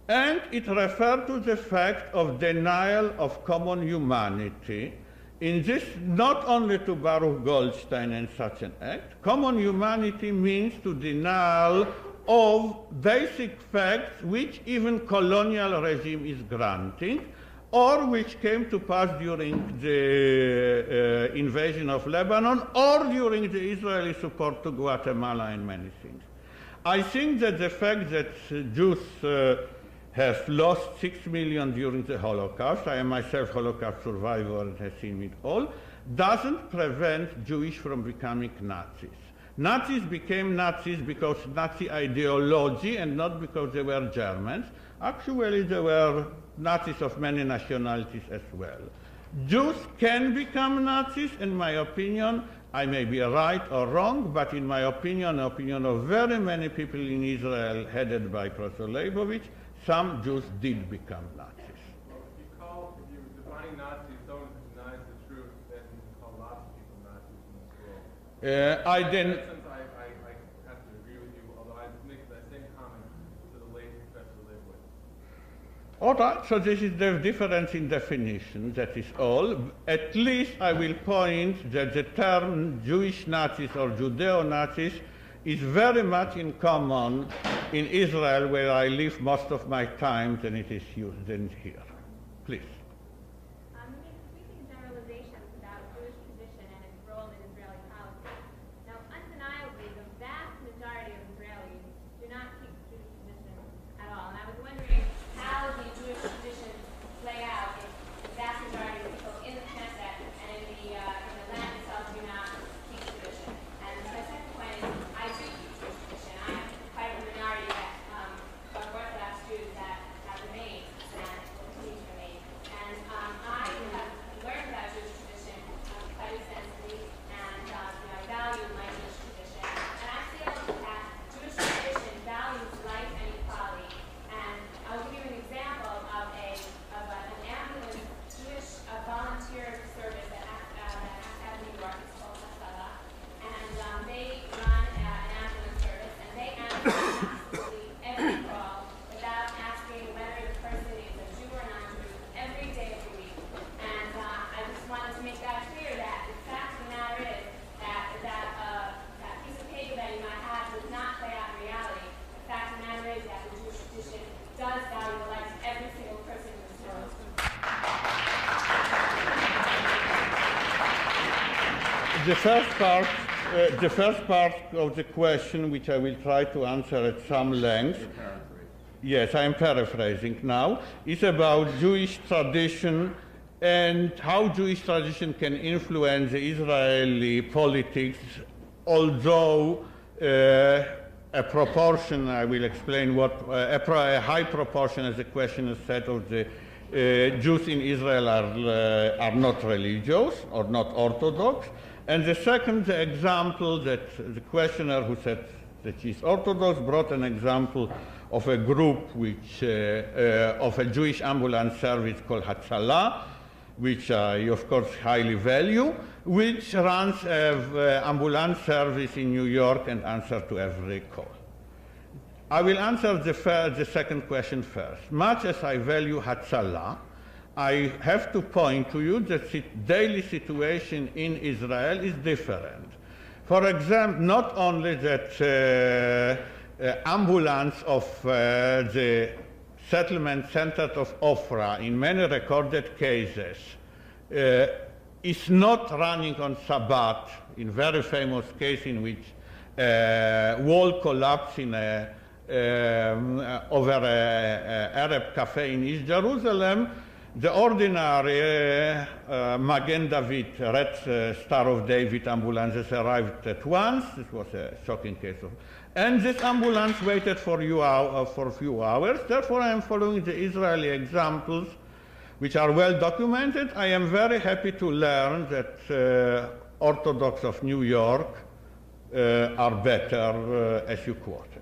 and it referred to the fact of denial of common humanity. In this, not only to Baruch Goldstein and such an act, common humanity means to denial of basic facts which even colonial regime is granting, or which came to pass during the invasion of Lebanon, or during the Israeli support to Guatemala and many things. I think that the fact that Jews have lost 6 million during the Holocaust, I am myself Holocaust survivor and have seen it all, doesn't prevent Jewish from becoming Nazis. Nazis became Nazis because Nazi ideology and not because they were Germans. Actually, there were Nazis of many nationalities as well. Jews can become Nazis, in my opinion. I may be right or wrong, but in my opinion, the opinion of very many people in Israel headed by Professor Leibovich, some Jews did become Nazis. Well, if you're defining Nazis, someone who denies the truth, then you can call lots of people Nazis in this world. I didn't. I have to agree with you, although I make that same comment to the late Professor Leibovich. All right, so this is the difference in definition, that is all. At least I will point that the term Jewish Nazis or Judeo-Nazis is very much in common in Israel, where I live most of my time, than it is used than here. Please. Sweeping generalizations about Jewish tradition and its role in Israeli politics. Now, undeniably, the vast majority of Israelis do not keep Jewish tradition at all. And I was wondering how the Jewish traditions play out if the vast majority of people in the Knesset and in the land itself do not keep tradition. And my second point is, I do keep Jewish tradition. I'm quite a minority of Orthodox Jews that have remained and will continue to remain. And I have learned about Jewish tradition quite extensively, and I value my Jewish tradition. And I feel that Jewish tradition values life and equality. And I'll give you an example of an ambulance Jewish volunteer service that acts out of New York. It's called Hasala. And they run an ambulance service, and they answer absolutely every call without asking whether the person is a Jew or non-Jew every day of the week. And I just wanted to make that clear that the fact of the matter is that piece of paper that you might have does not play out in reality. The fact of the matter is that the Jewish tradition does value the life of every single person in this world. The first part the first part of the question, which I will try to answer at some length, yes, I am paraphrasing now, is about Jewish tradition and how Jewish tradition can influence the Israeli politics, although a proportion, I will explain what, a high proportion, as the questioner said, of the Jews in Israel are not religious or not Orthodox. And the second example, that the questioner who said that she's Orthodox brought an example of a group which, of a Jewish ambulance service called Hatzalah, which I, of course, highly value, which runs an ambulance service in New York and answers to every call. I will answer the second question first. Much as I value Hatzalah, I have to point to you that the daily situation in Israel is different. For example, not only that ambulance of the settlement center of Ofra, in many recorded cases, is not running on Shabbat, in very famous case in which a wall collapsed in over an Arab cafe in East Jerusalem. The ordinary Magen David, Red Star of David ambulances arrived at once. This was a shocking case of, and this ambulance waited for a few hours. Therefore, I am following the Israeli examples, which are well documented. I am very happy to learn that Orthodox of New York are better, as you quoted.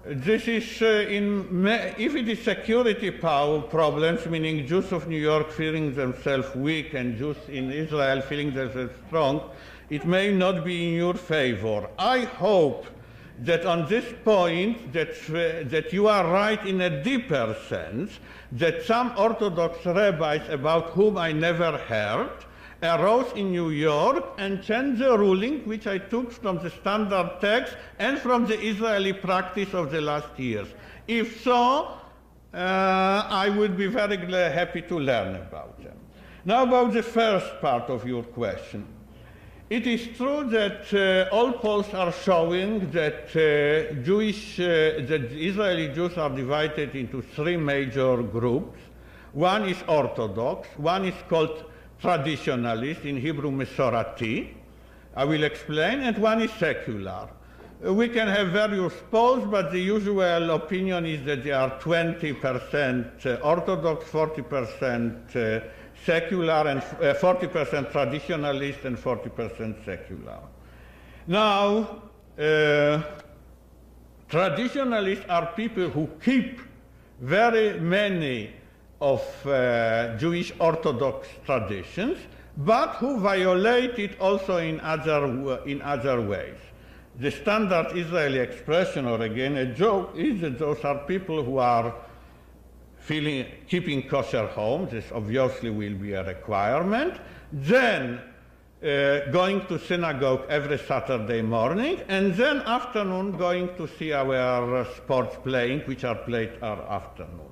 This is, if it is security problems, meaning Jews of New York feeling themselves weak and Jews in Israel feeling themselves strong, it may not be in your favor. I hope that on this point that you are right in a deeper sense, that some Orthodox rabbis about whom I never heard arose in New York and changed the ruling, which I took from the standard text and from the Israeli practice of the last years. If so, I would be very happy to learn about them. Now about the first part of your question. It is true that all polls are showing that that Israeli Jews are divided into three major groups. One is Orthodox, one is called traditionalist, in Hebrew Mesorati, I will explain, and one is secular. We can have various polls, but the usual opinion is that they are 20% Orthodox, 40% secular, and 40% traditionalist, and 40% secular. Now, traditionalists are people who keep very many of Jewish Orthodox traditions, but who violate it also in other ways. The standard Israeli expression, or again a joke, is that those are people who are keeping kosher home. This obviously will be a requirement. Then going to synagogue every Saturday morning, and then afternoon going to see our sports playing, which are played afternoon.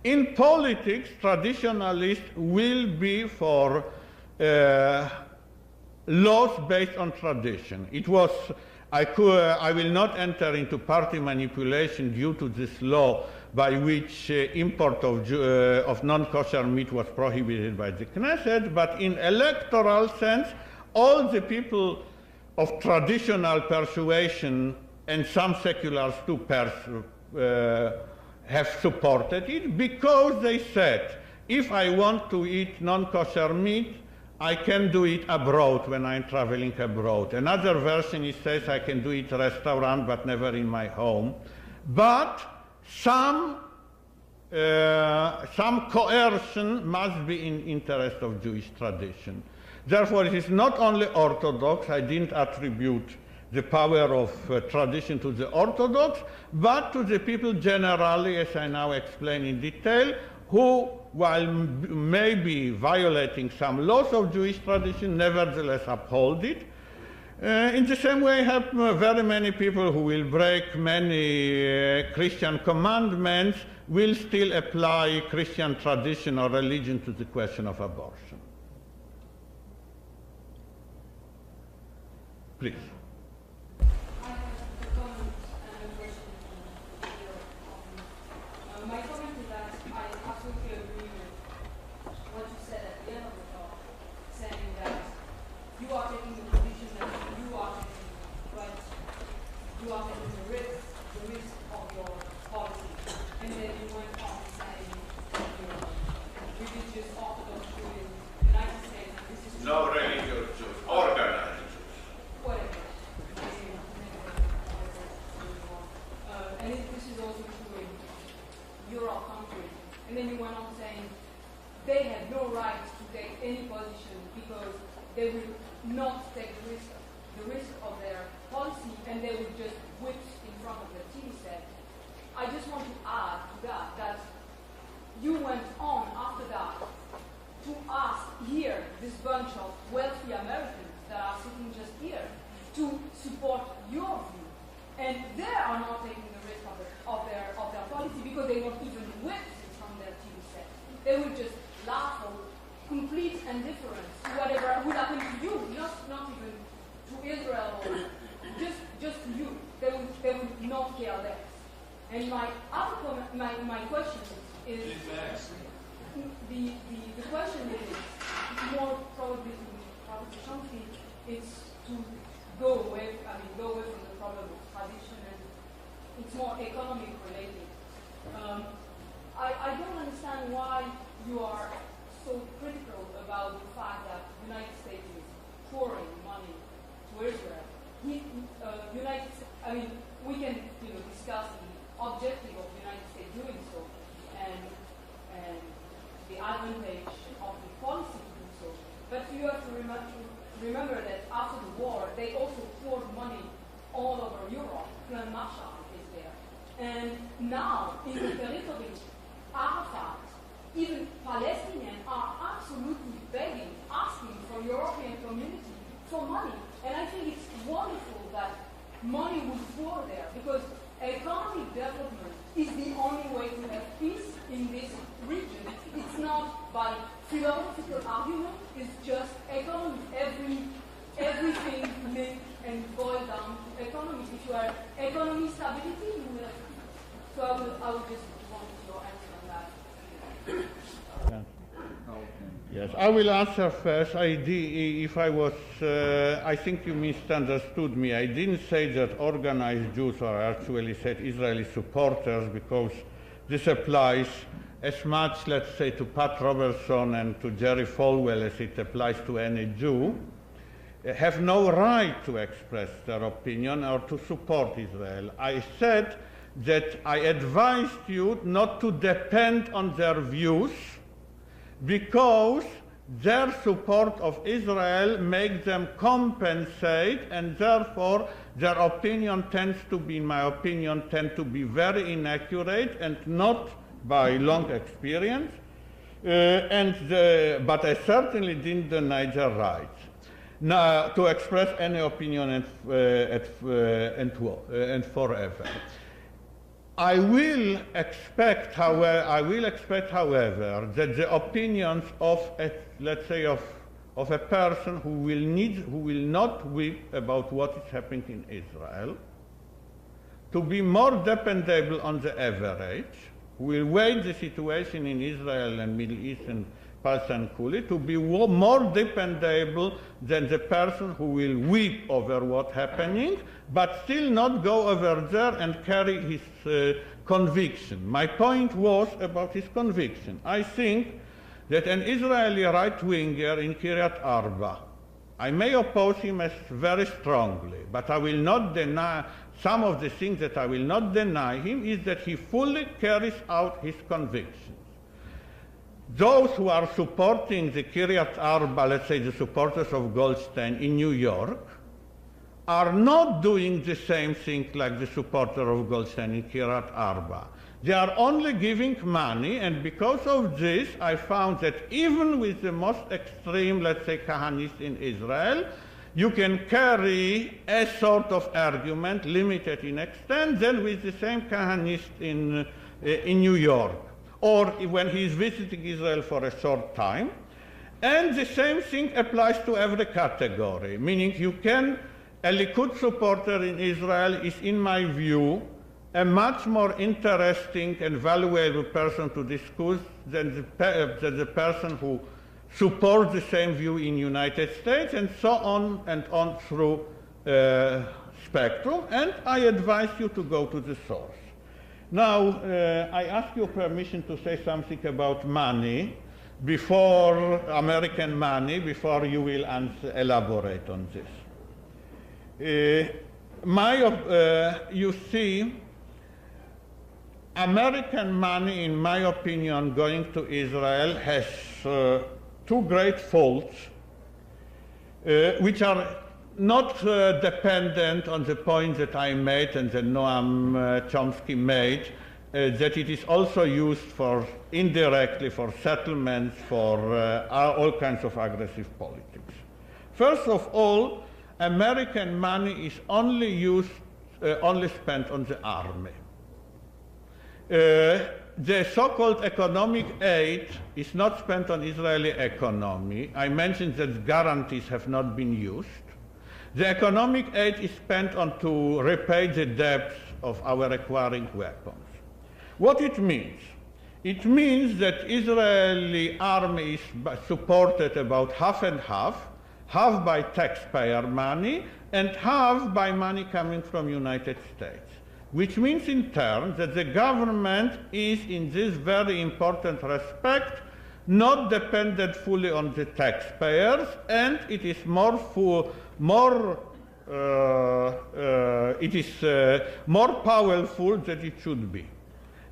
In politics, traditionalists will be for laws based on tradition. It was, I will not enter into party manipulation due to this law by which import of non-kosher meat was prohibited by the Knesset, but in electoral sense, all the people of traditional persuasion and some seculars too have supported it, because they said, if I want to eat non-kosher meat, I can do it abroad when I'm traveling abroad. Another version, it says I can do it in a restaurant, but never in my home. But some coercion must be in interest of Jewish tradition. Therefore, it is not only Orthodox. I didn't attribute the power of tradition to the Orthodox, but to the people generally, as I now explain in detail, who, while maybe violating some laws of Jewish tradition, nevertheless uphold it. In the same way, I have very many people who will break many Christian commandments, will still apply Christian tradition or religion to the question of abortion. Please. I have a comment and a question here. My comment is that I absolutely agree with what you said at the end of the talk, saying that you are taking the position that you are taking, but you are taking the risk of your policy. And then you went on saying religious Orthodox Jews in the United States, and this is No religious Jews, organized Jews. whatever. And this is also true in Europe countries. And then you went on saying they have no right to take any position because they will not take the risk of their policy, and they will just whip in front of the TV set. I just want to add to that you went on after that to ask here this bunch of wealthy Americans that are sitting just here to support your view, and they are not taking the risk of their policy because they won't even whip it from their TV set. They will just laugh or complete indifference to whatever would happen to you, not even to Israel or just to you. They will not care less. And my other comment, my question is the question is more probably to Professor Chomsky, it's to go away from the problem of tradition, and it's more economic related. I don't understand why you are so critical about the fact that the United States is pouring money to Israel. We can discuss the objective of the United States doing so, and the advantage of the policy to do so. But you have to remember that after the war, they also poured money all over Europe. Plan Marshall is there. And now, in the territory, Arafat, even Palestinians are absolutely begging, asking for European community for money. And I think it's wonderful that money will pour there, because economic development is the only way to have peace in this region. It's not by philosophical argument, it's just economy. Everything linked and boiled down to economy. If you are economy stability, you will have peace. So I would just want your answer on that. Yes, I will answer first. I think you misunderstood me. I didn't say that organized Jews, or I actually said Israeli supporters, because this applies as much, let's say, to Pat Robertson and to Jerry Falwell as it applies to any Jew, have no right to express their opinion or to support Israel. I said that I advised you not to depend on their views, because their support of Israel makes them compensate, and therefore their opinion tends to be, in my opinion, very inaccurate and not by long experience. But I certainly didn't deny their rights now to express any opinion and forever. I will expect, however, that the opinions of, let's say, of a person who will not weep about what is happening in Israel, to be more dependable on the average, who will weigh the situation in Israel and Middle East and Palestine equally, to be more dependable than the person who will weep over what's happening, but still not go over there and carry his conviction. My point was about his conviction. I think that an Israeli right-winger in Kiryat Arba, I may oppose him as very strongly, but I will not deny, some of the things that I will not deny him is that he fully carries out his convictions. Those who are supporting the Kiryat Arba, let's say the supporters of Goldstein in New York, are not doing the same thing like the supporter of Goldstein in Kiryat Arba. They are only giving money, and because of this, I found that even with the most extreme, let's say, Kahanist in Israel, you can carry a sort of argument, limited in extent, than with the same Kahanist in New York, or when he is visiting Israel for a short time. And the same thing applies to every category, meaning you can a Likud supporter in Israel is, in my view, a much more interesting and valuable person to discuss than the person who supports the same view in the United States, and so on and on through spectrum. And I advise you to go to the source. Now, I ask your permission to say something about money, before American money, before you will elaborate on this. You see, American money, in my opinion, going to Israel has two great faults, which are not dependent on the point that I made and that Noam Chomsky made, that it is also used for indirectly for settlements, for all kinds of aggressive politics. First of all, American money is only spent on the army. The so-called economic aid is not spent on Israeli economy. I mentioned that guarantees have not been used. The economic aid is spent on to repay the debts of our acquiring weapons. What it means? It means that Israeli army is supported about half and half by taxpayer money and half by money coming from United States, which means in turn that the government is, in this very important respect, not dependent fully on the taxpayers, and it is more powerful than it should be.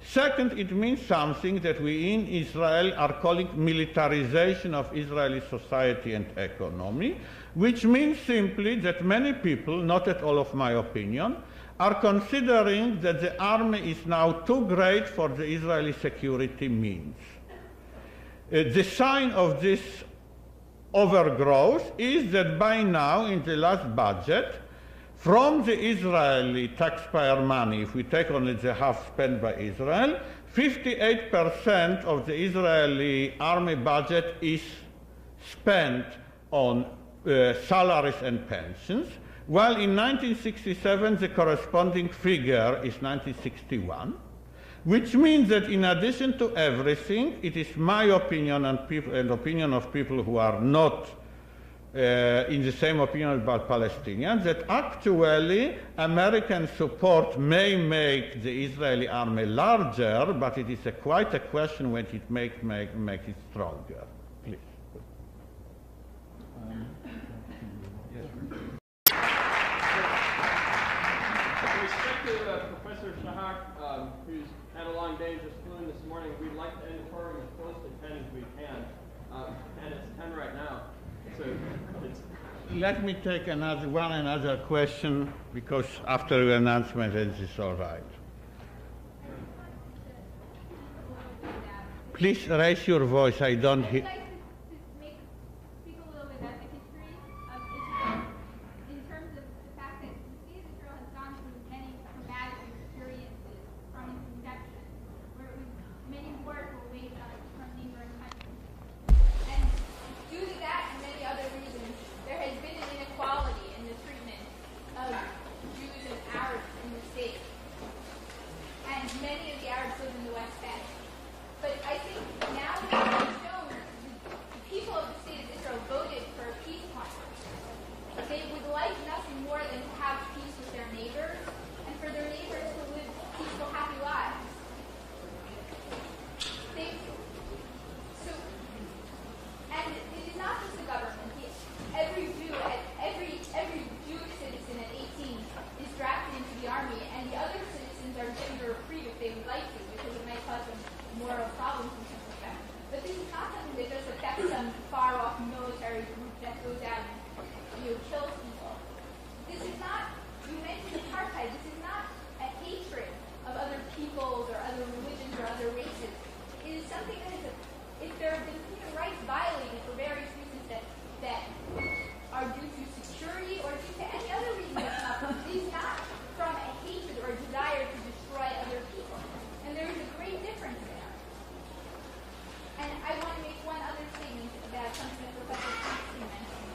Second, it means something that we in Israel are calling militarization of Israeli society and economy, which means simply that many people, not at all of my opinion, are considering that the army is now too great for the Israeli security means. The sign of this overgrowth is that by now, in the last budget, from the Israeli taxpayer money, if we take only the half spent by Israel, 58% of the Israeli army budget is spent on salaries and pensions, while in 1967 the corresponding figure is 1961, which means that in addition to everything, it is my opinion and opinion of people who are not in the same opinion about Palestinians, that actually American support may make the Israeli army larger, but it is quite a question when it make it stronger. Please. With respect to Professor Shahak, who's had a long day and just flew in this morning, we'd like to end the program as close to 10 as we can, and it's 10 right now. So let me take another question, because after the announcement it is all right. Please raise your voice. I don't hear. I'd like to speak a little bit about the history of Israel in terms of the fact that the state of Israel has gone through many traumatic experiences from its inception, where many wars were waged on it from neighboring countries. And due to that and many other reasons, there has been an inequality in the treatment of Jews and Arabs in the state. And many of the Arabs live in the West Bank. But I think now that it's shown, the people of the state of Israel voted for a peace plan. They would like nothing more than to have peace with their neighbors and for their neighbors to live peaceful, happy lives. And it is not just the government. Every Jewish citizen at 18 is drafted into the army, and the other citizens are given a reprieve if they would like to, because it might cause them moral problems in some respect. But this is not something that just affects some far-off military group that goes out and kills people. This is not, you mentioned apartheid, this is not a hatred of other peoples or other religions or other races. It is something that is, if there have been human rights violated for various reasons that are due to security or due to any other reason that's not, it is not from a hatred or a desire to destroy other people. And there is a great difference there. And I want to make one other statement about something that Professor Chomsky mentioned.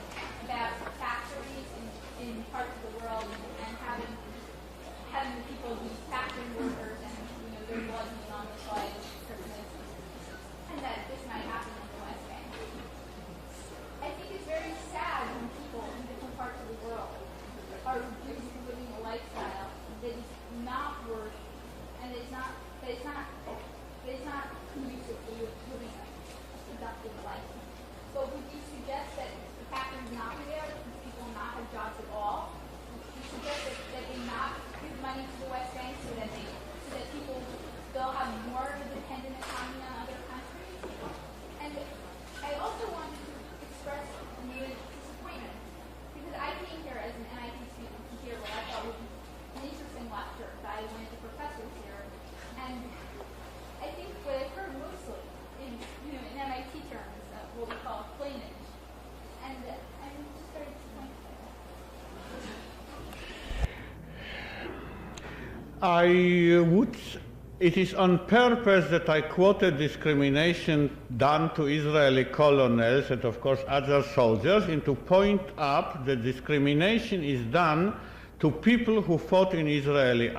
It is on purpose that I quoted discrimination done to Israeli colonels and, of course, other soldiers, and to point up that discrimination is done to people who fought in Israeli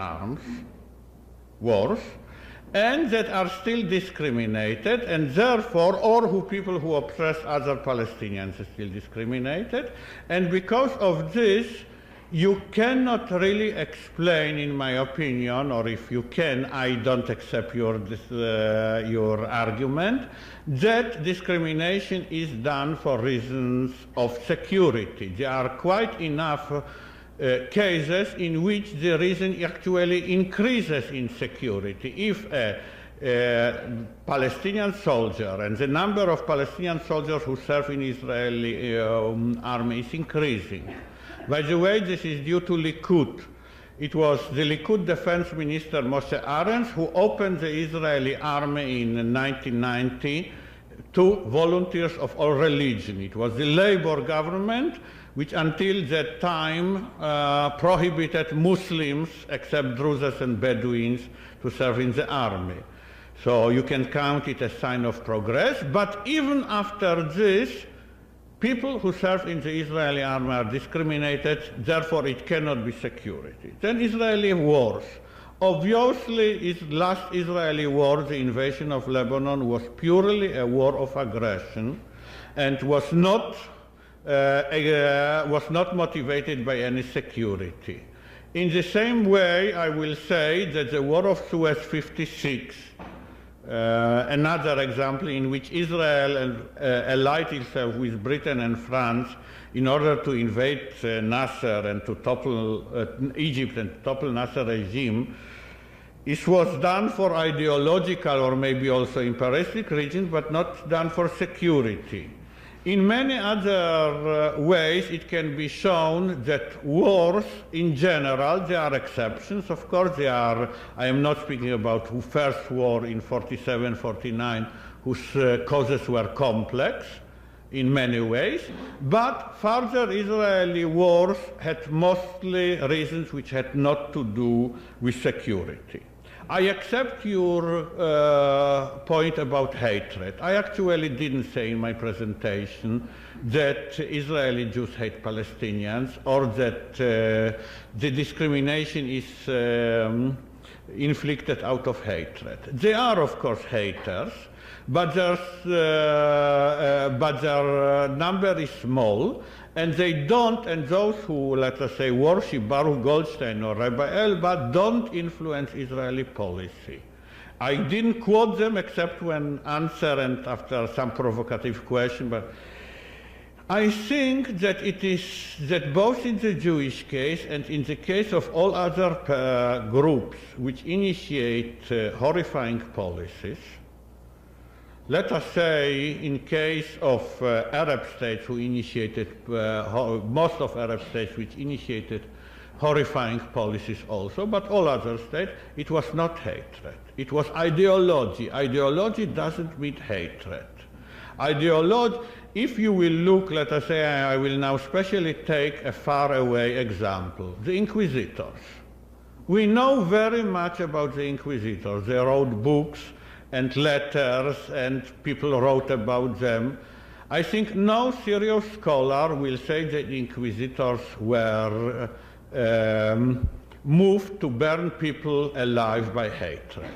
wars, and that are still discriminated, and therefore, people who oppress other Palestinians are still discriminated, and because of this, you cannot really explain, in my opinion, or if you can, I don't accept your argument, that discrimination is done for reasons of security. There are quite enough cases in which the reason actually increases in security. If a Palestinian soldier, and the number of Palestinian soldiers who serve in Israeli army is increasing. By the way, this is due to Likud. It was the Likud defense minister Moshe Arens who opened the Israeli army in 1990 to volunteers of all religion. It was the Labour government which until that time prohibited Muslims, except Druses and Bedouins, to serve in the army. So you can count it as a sign of progress, but even after this, people who serve in the Israeli army are discriminated, therefore it cannot be security. Then Israeli wars. Obviously, last Israeli war, the invasion of Lebanon, was purely a war of aggression and was not motivated by any security. In the same way, I will say that the War of Suez 56, another example in which Israel allied itself with Britain and France in order to invade Nasser and to topple Egypt and topple Nasser regime, it was done for ideological or maybe also imperialistic reasons, but not done for security. In many other ways, it can be shown that wars, in general, there are exceptions. Of course, I am not speaking about the first war in 47-49, whose causes were complex in many ways, but further Israeli wars had mostly reasons which had not to do with security. I accept your point about hatred. I actually didn't say in my presentation that Israeli Jews hate Palestinians or that the discrimination is inflicted out of hatred. They are, of course, haters, but their number is small, and they don't, and those who, let us say, worship Baruch Goldstein or Rabbi Elba don't influence Israeli policy. I didn't quote them except when answer and after some provocative question, but I think that it is that both in the Jewish case and in the case of all other groups which initiate horrifying policies, let us say in case of Arab states who initiated, most of Arab states which initiated horrifying policies also, but all other states, it was not hatred. It was ideology. Ideology doesn't mean hatred. Ideology, if you will look, let us say, I will now specially take a faraway example, the Inquisitors. We know very much about the Inquisitors. They wrote books and letters, and people wrote about them. I think no serious scholar will say that the Inquisitors were moved to burn people alive by hatred.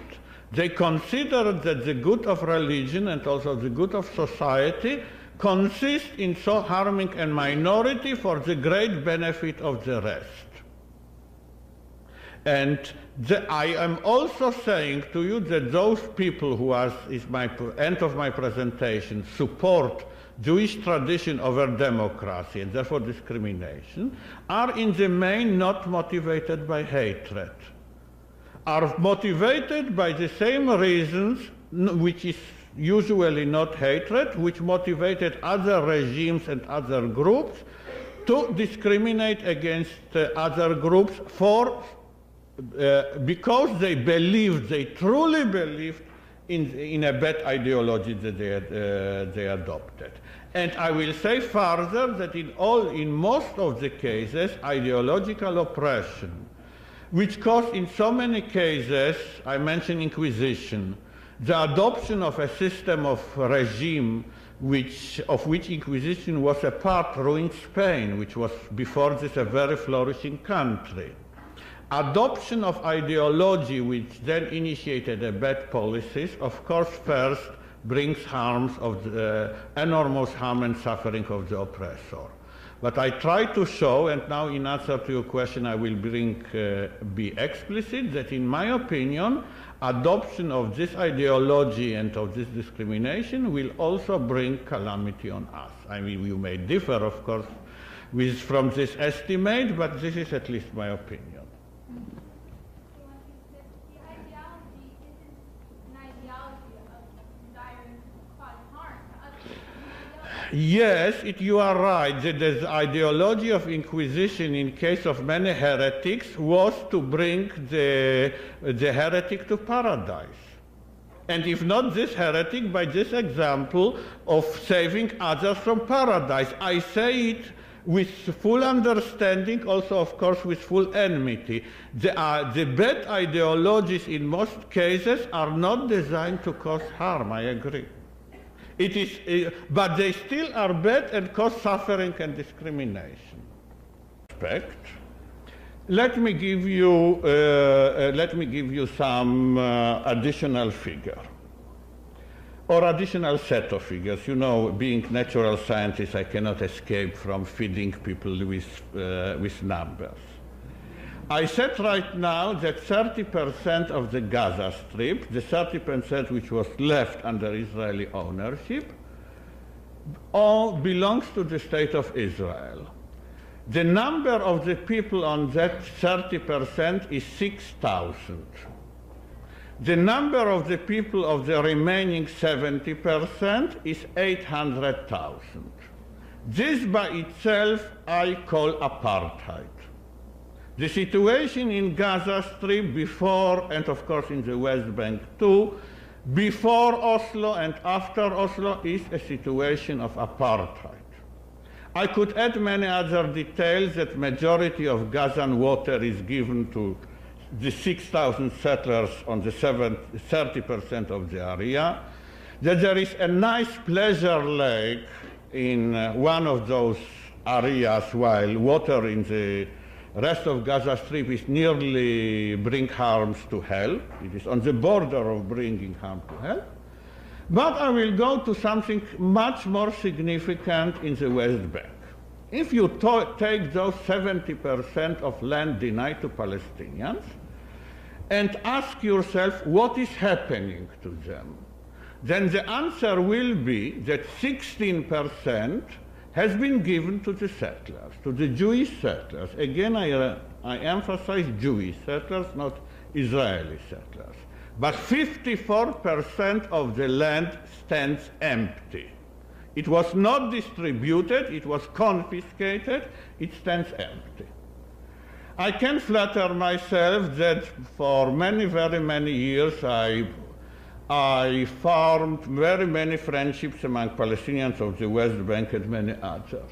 They considered that the good of religion and also the good of society consists in so harming a minority for the great benefit of the rest. And I am also saying to you that those people who, is my end of my presentation, support Jewish tradition over democracy and therefore discrimination, are in the main not motivated by hatred, are motivated by the same reasons, which is usually not hatred, which motivated other regimes and other groups to discriminate against other groups for because they believed, they truly believed in a bad ideology that they adopted. And I will say further that in most of the cases, ideological oppression which caused in so many cases, I mentioned Inquisition, the adoption of a system of regime of which Inquisition was a part, ruined Spain, which was before this a very flourishing country. Adoption of ideology which then initiated a bad policies, of course, first brings harms of the enormous harm and suffering of the oppressor. But I try to show, and now in answer to your question I will be explicit, that in my opinion, adoption of this ideology and of this discrimination will also bring calamity on us. I mean, you may differ, of course, from this estimate, but this is at least my opinion. Yes, you are right. The ideology of Inquisition in case of many heretics was to bring the heretic to paradise. And if not this heretic, by this example of saving others from paradise. I say it with full understanding, also of course with full enmity. The bad ideologies in most cases are not designed to cause harm, I agree. But they still are bad and cause suffering and discrimination. Let me give you some additional figure or additional set of figures. You know, being natural scientist, I cannot escape from feeding people with numbers. I said right now that 30% of the Gaza Strip, the 30% which was left under Israeli ownership, all belongs to the State of Israel. The number of the people on that 30% is 6,000. The number of the people of the remaining 70% is 800,000. This by itself I call apartheid. The situation in Gaza Strip before, and of course in the West Bank too, before Oslo and after Oslo is a situation of apartheid. I could add many other details that majority of Gazan water is given to the 6,000 settlers on the 30% of the area, that there is a nice pleasure lake in one of those areas while water in the rest of Gaza Strip is nearly bring harms to health. It is on the border of bringing harm to health. But I will go to something much more significant in the West Bank. If you take those 70% of land denied to Palestinians and ask yourself what is happening to them, then the answer will be that 16% has been given to the settlers, to the Jewish settlers. Again, I emphasize Jewish settlers, not Israeli settlers. But 54% of the land stands empty. It was not distributed, it was confiscated, it stands empty. I can flatter myself that for very many years I formed very many friendships among Palestinians of the West Bank and many others.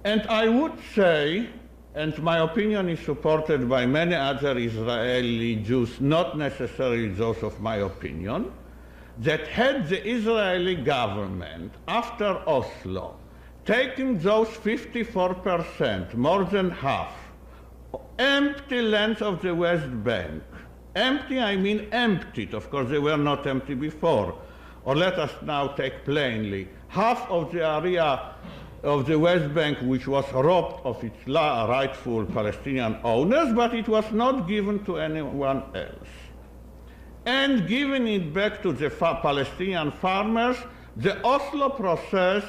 And I would say, and my opinion is supported by many other Israeli Jews, not necessarily those of my opinion, that had the Israeli government, after Oslo, taken those 54%, more than half, empty lands of the West Bank, empty, I mean emptied. Of course, they were not empty before. Or let us now take plainly, half of the area of the West Bank which was robbed of its rightful Palestinian owners, but it was not given to anyone else. And giving it back to the Palestinian farmers, the Oslo process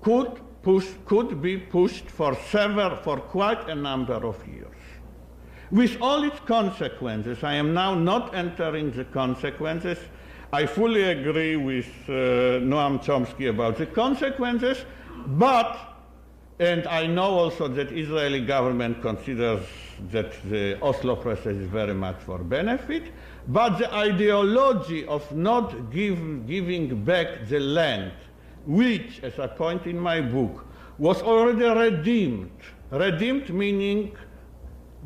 could be pushed for quite a number of years. With all its consequences, I am now not entering the consequences. I fully agree with Noam Chomsky about the consequences, and I know also that Israeli government considers that the Oslo process is very much for benefit, but the ideology of not giving back the land, which, as I point in my book, was already redeemed. Redeemed meaning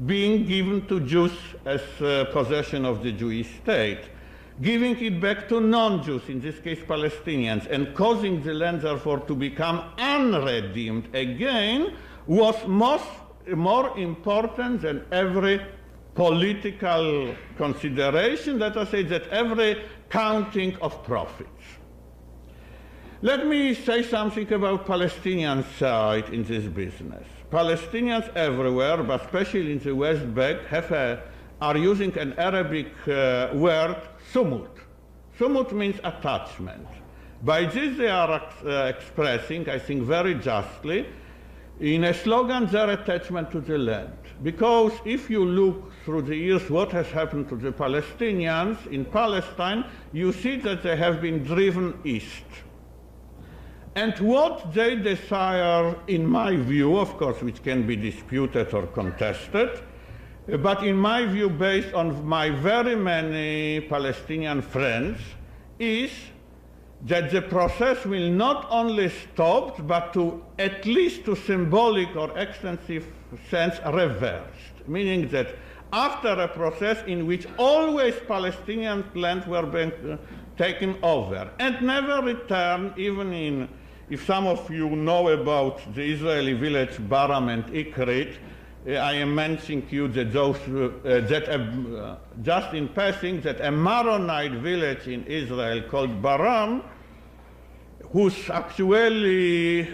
being given to Jews as possession of the Jewish state, giving it back to non-Jews, in this case Palestinians, and causing the land therefore to become unredeemed again, was more important than every political consideration, let us say, that every counting of profits. Let me say something about Palestinian side in this business. Palestinians everywhere, but especially in the West Bank, are using an Arabic word, sumut. Sumut means attachment. By this they are expressing, I think very justly, in a slogan, their attachment to the land. Because if you look through the years what has happened to the Palestinians in Palestine, you see that they have been driven east. And what they desire, in my view, of course, which can be disputed or contested, but in my view, based on my very many Palestinian friends, is that the process will not only stop, but to at least to symbolic or extensive sense reversed, meaning that after a process in which always Palestinian lands were being taken over and never returned, even in, if some of you know about the Israeli village Baram and Ikrit, I am mentioning you that those, just in passing, that a Maronite village in Israel called Baram, whose actually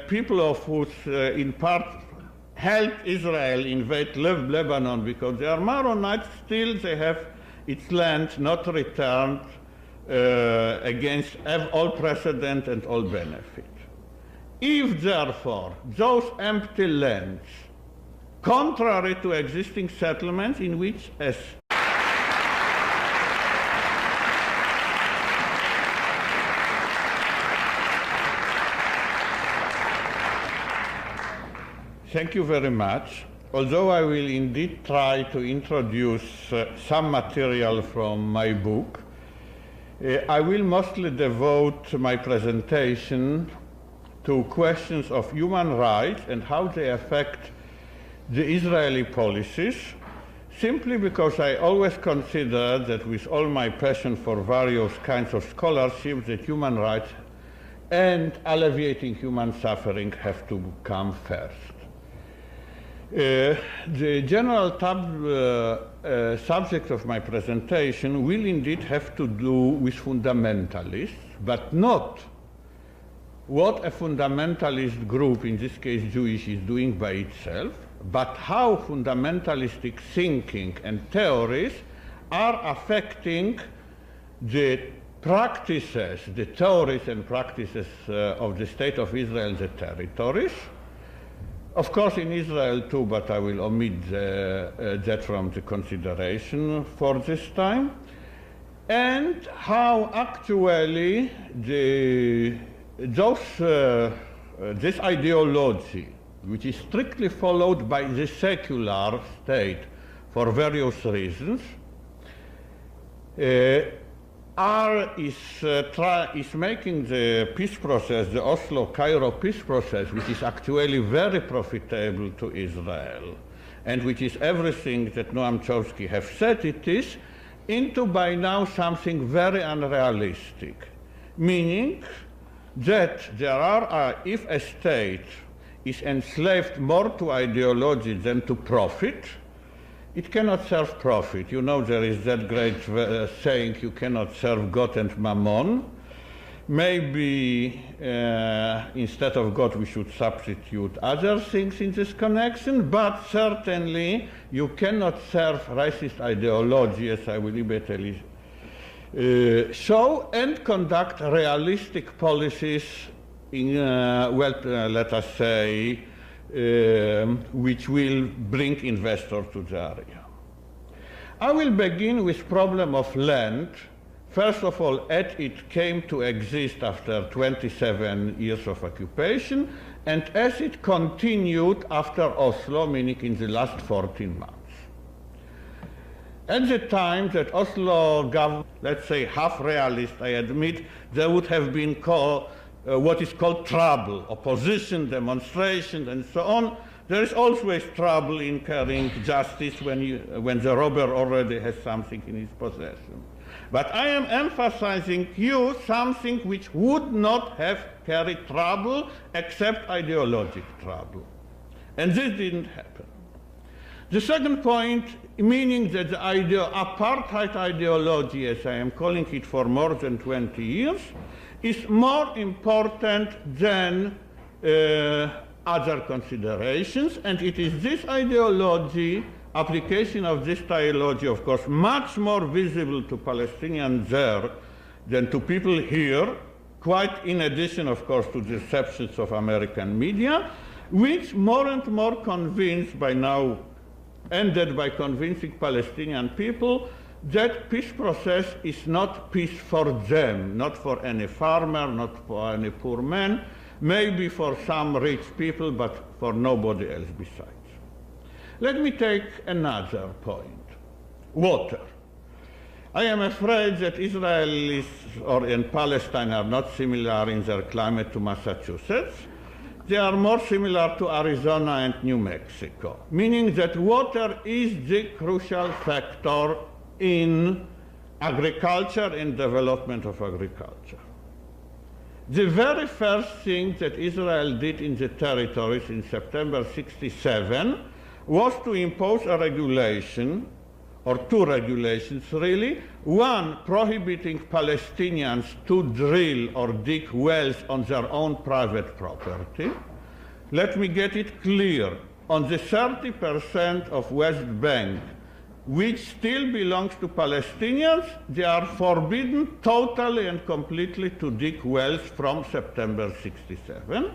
people of whose in part helped Israel invade Lebanon because they are Maronites, still they have its land not returned against all precedent and all benefit. If therefore those empty lands, contrary to existing settlements in which as Thank you very much. Although I will indeed try to introduce some material from my book, I will mostly devote my presentation to questions of human rights and how they affect the Israeli policies, simply because I always consider that with all my passion for various kinds of scholarship, that human rights and alleviating human suffering have to come first. The general subject of my presentation will indeed have to do with fundamentalists, but not what a fundamentalist group, in this case Jewish, is doing by itself, but how fundamentalistic thinking and theories are affecting the practices, the theories and practices of the State of Israel and the territories. Of course, in Israel too, but I will omit that from the consideration for this time. And how actually this ideology, which is strictly followed by the secular state for various reasons, is making the peace process, the Oslo-Cairo peace process, which is actually very profitable to Israel, and which is everything that Noam Chomsky have said it is, into by now something very unrealistic, meaning that there are, if a state is enslaved more to ideology than to profit, it cannot serve profit. You know, there is that great saying, you cannot serve God and Mammon. Maybe instead of God we should substitute other things in this connection, but certainly you cannot serve racist ideology, as I will immediately show, and conduct realistic policies in, let us say, which will bring investors to the area. I will begin with problem of land. First of all, as it came to exist after 27 years of occupation, and as it continued after Oslo, meaning in the last 14 months. At the time that Oslo government, let's say half realist, I admit, there would have been what is called trouble, opposition, demonstrations, and so on. There is always trouble in carrying justice when the robber already has something in his possession. But I am emphasizing you something which would not have carried trouble except ideological trouble. And this didn't happen. The second point, meaning that the apartheid ideology, as I am calling it for more than 20 years, is more important than other considerations, and it is this ideology, application of this ideology, of course, much more visible to Palestinians there than to people here, quite in addition, of course, to the deceptions of American media, which more and more convinced by now, ended by convincing Palestinian people that peace process is not peace for them, not for any farmer, not for any poor man, maybe for some rich people, but for nobody else besides. Let me take another point, water. I am afraid that Israelis in Palestine are not similar in their climate to Massachusetts. They are more similar to Arizona and New Mexico, meaning that water is the crucial factor in agriculture and development of agriculture. The very first thing that Israel did in the territories in September 1967 was to impose a regulation, or two regulations really, one prohibiting Palestinians to drill or dig wells on their own private property. Let me get it clear, on the 30% of West Bank which still belongs to Palestinians, they are forbidden totally and completely to dig wells from September 1967.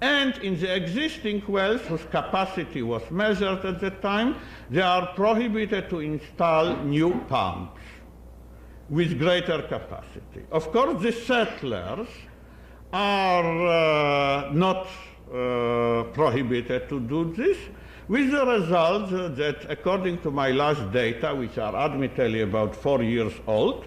And in the existing wells, whose capacity was measured at the time, they are prohibited to install new pumps with greater capacity. Of course, the settlers are not prohibited to do this, with the result that, according to my last data, which are admittedly about 4 years old,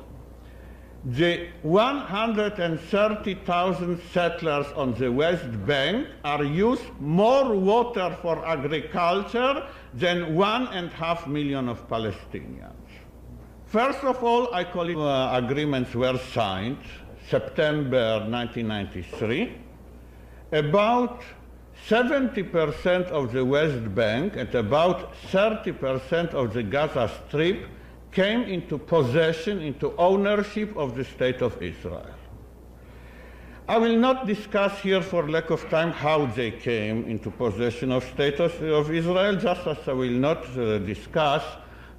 the 130,000 settlers on the West Bank are used more water for agriculture than 1.5 million of Palestinians. First of all, I call it agreements were signed September 1993. About 70% of the West Bank and about 30% of the Gaza Strip came into possession, into ownership of the State of Israel. I will not discuss here for lack of time how they came into possession of State of Israel, just as I will not discuss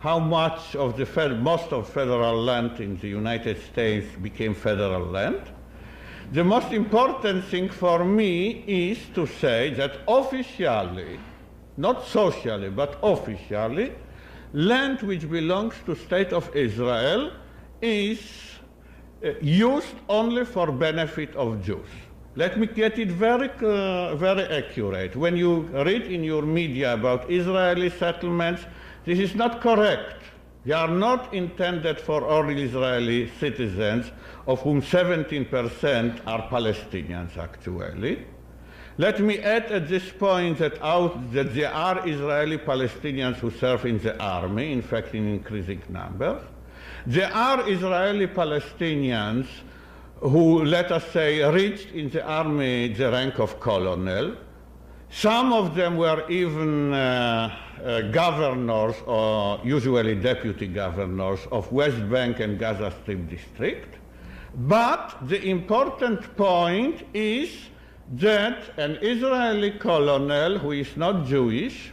how much of the most of federal land in the United States became federal land. The most important thing for me is to say that officially, not socially, but officially, land which belongs to State of Israel is used only for benefit of Jews. Let me get it very accurate. When you read in your media about Israeli settlements, this is not correct. They are not intended for all Israeli citizens, of whom 17% are Palestinians actually. Let me add at this point that there are Israeli Palestinians who serve in the army, in fact in increasing numbers. There are Israeli Palestinians who, let us say, reached in the army the rank of colonel. Some of them were even governors, or usually deputy governors, of West Bank and Gaza Strip district. But the important point is that an Israeli colonel who is not Jewish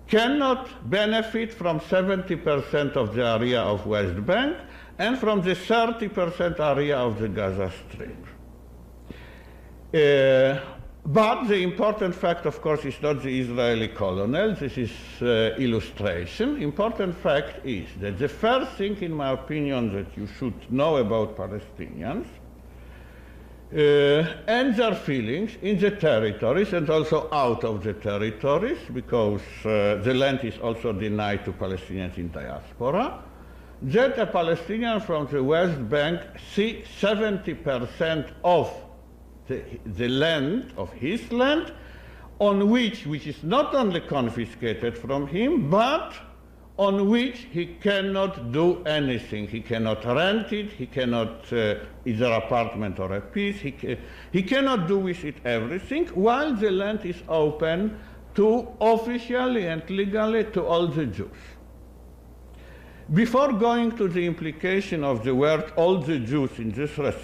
cannot benefit from 70% of the area of West Bank and from the 30% area of the Gaza Strip. But the important fact, of course, is not the Israeli colonel. This is illustration. Important fact is that the first thing, in my opinion, that you should know about Palestinians and their feelings in the territories and also out of the territories, because the land is also denied to Palestinians in diaspora, that a Palestinian from the West Bank sees 70% of the land, of his land, on which is not only confiscated from him, but on which he cannot do anything. He cannot rent it, he cannot, either apartment or a piece, he cannot do with it everything, while the land is open to officially and legally to all the Jews. Before going to the implication of the word all the Jews in this respect,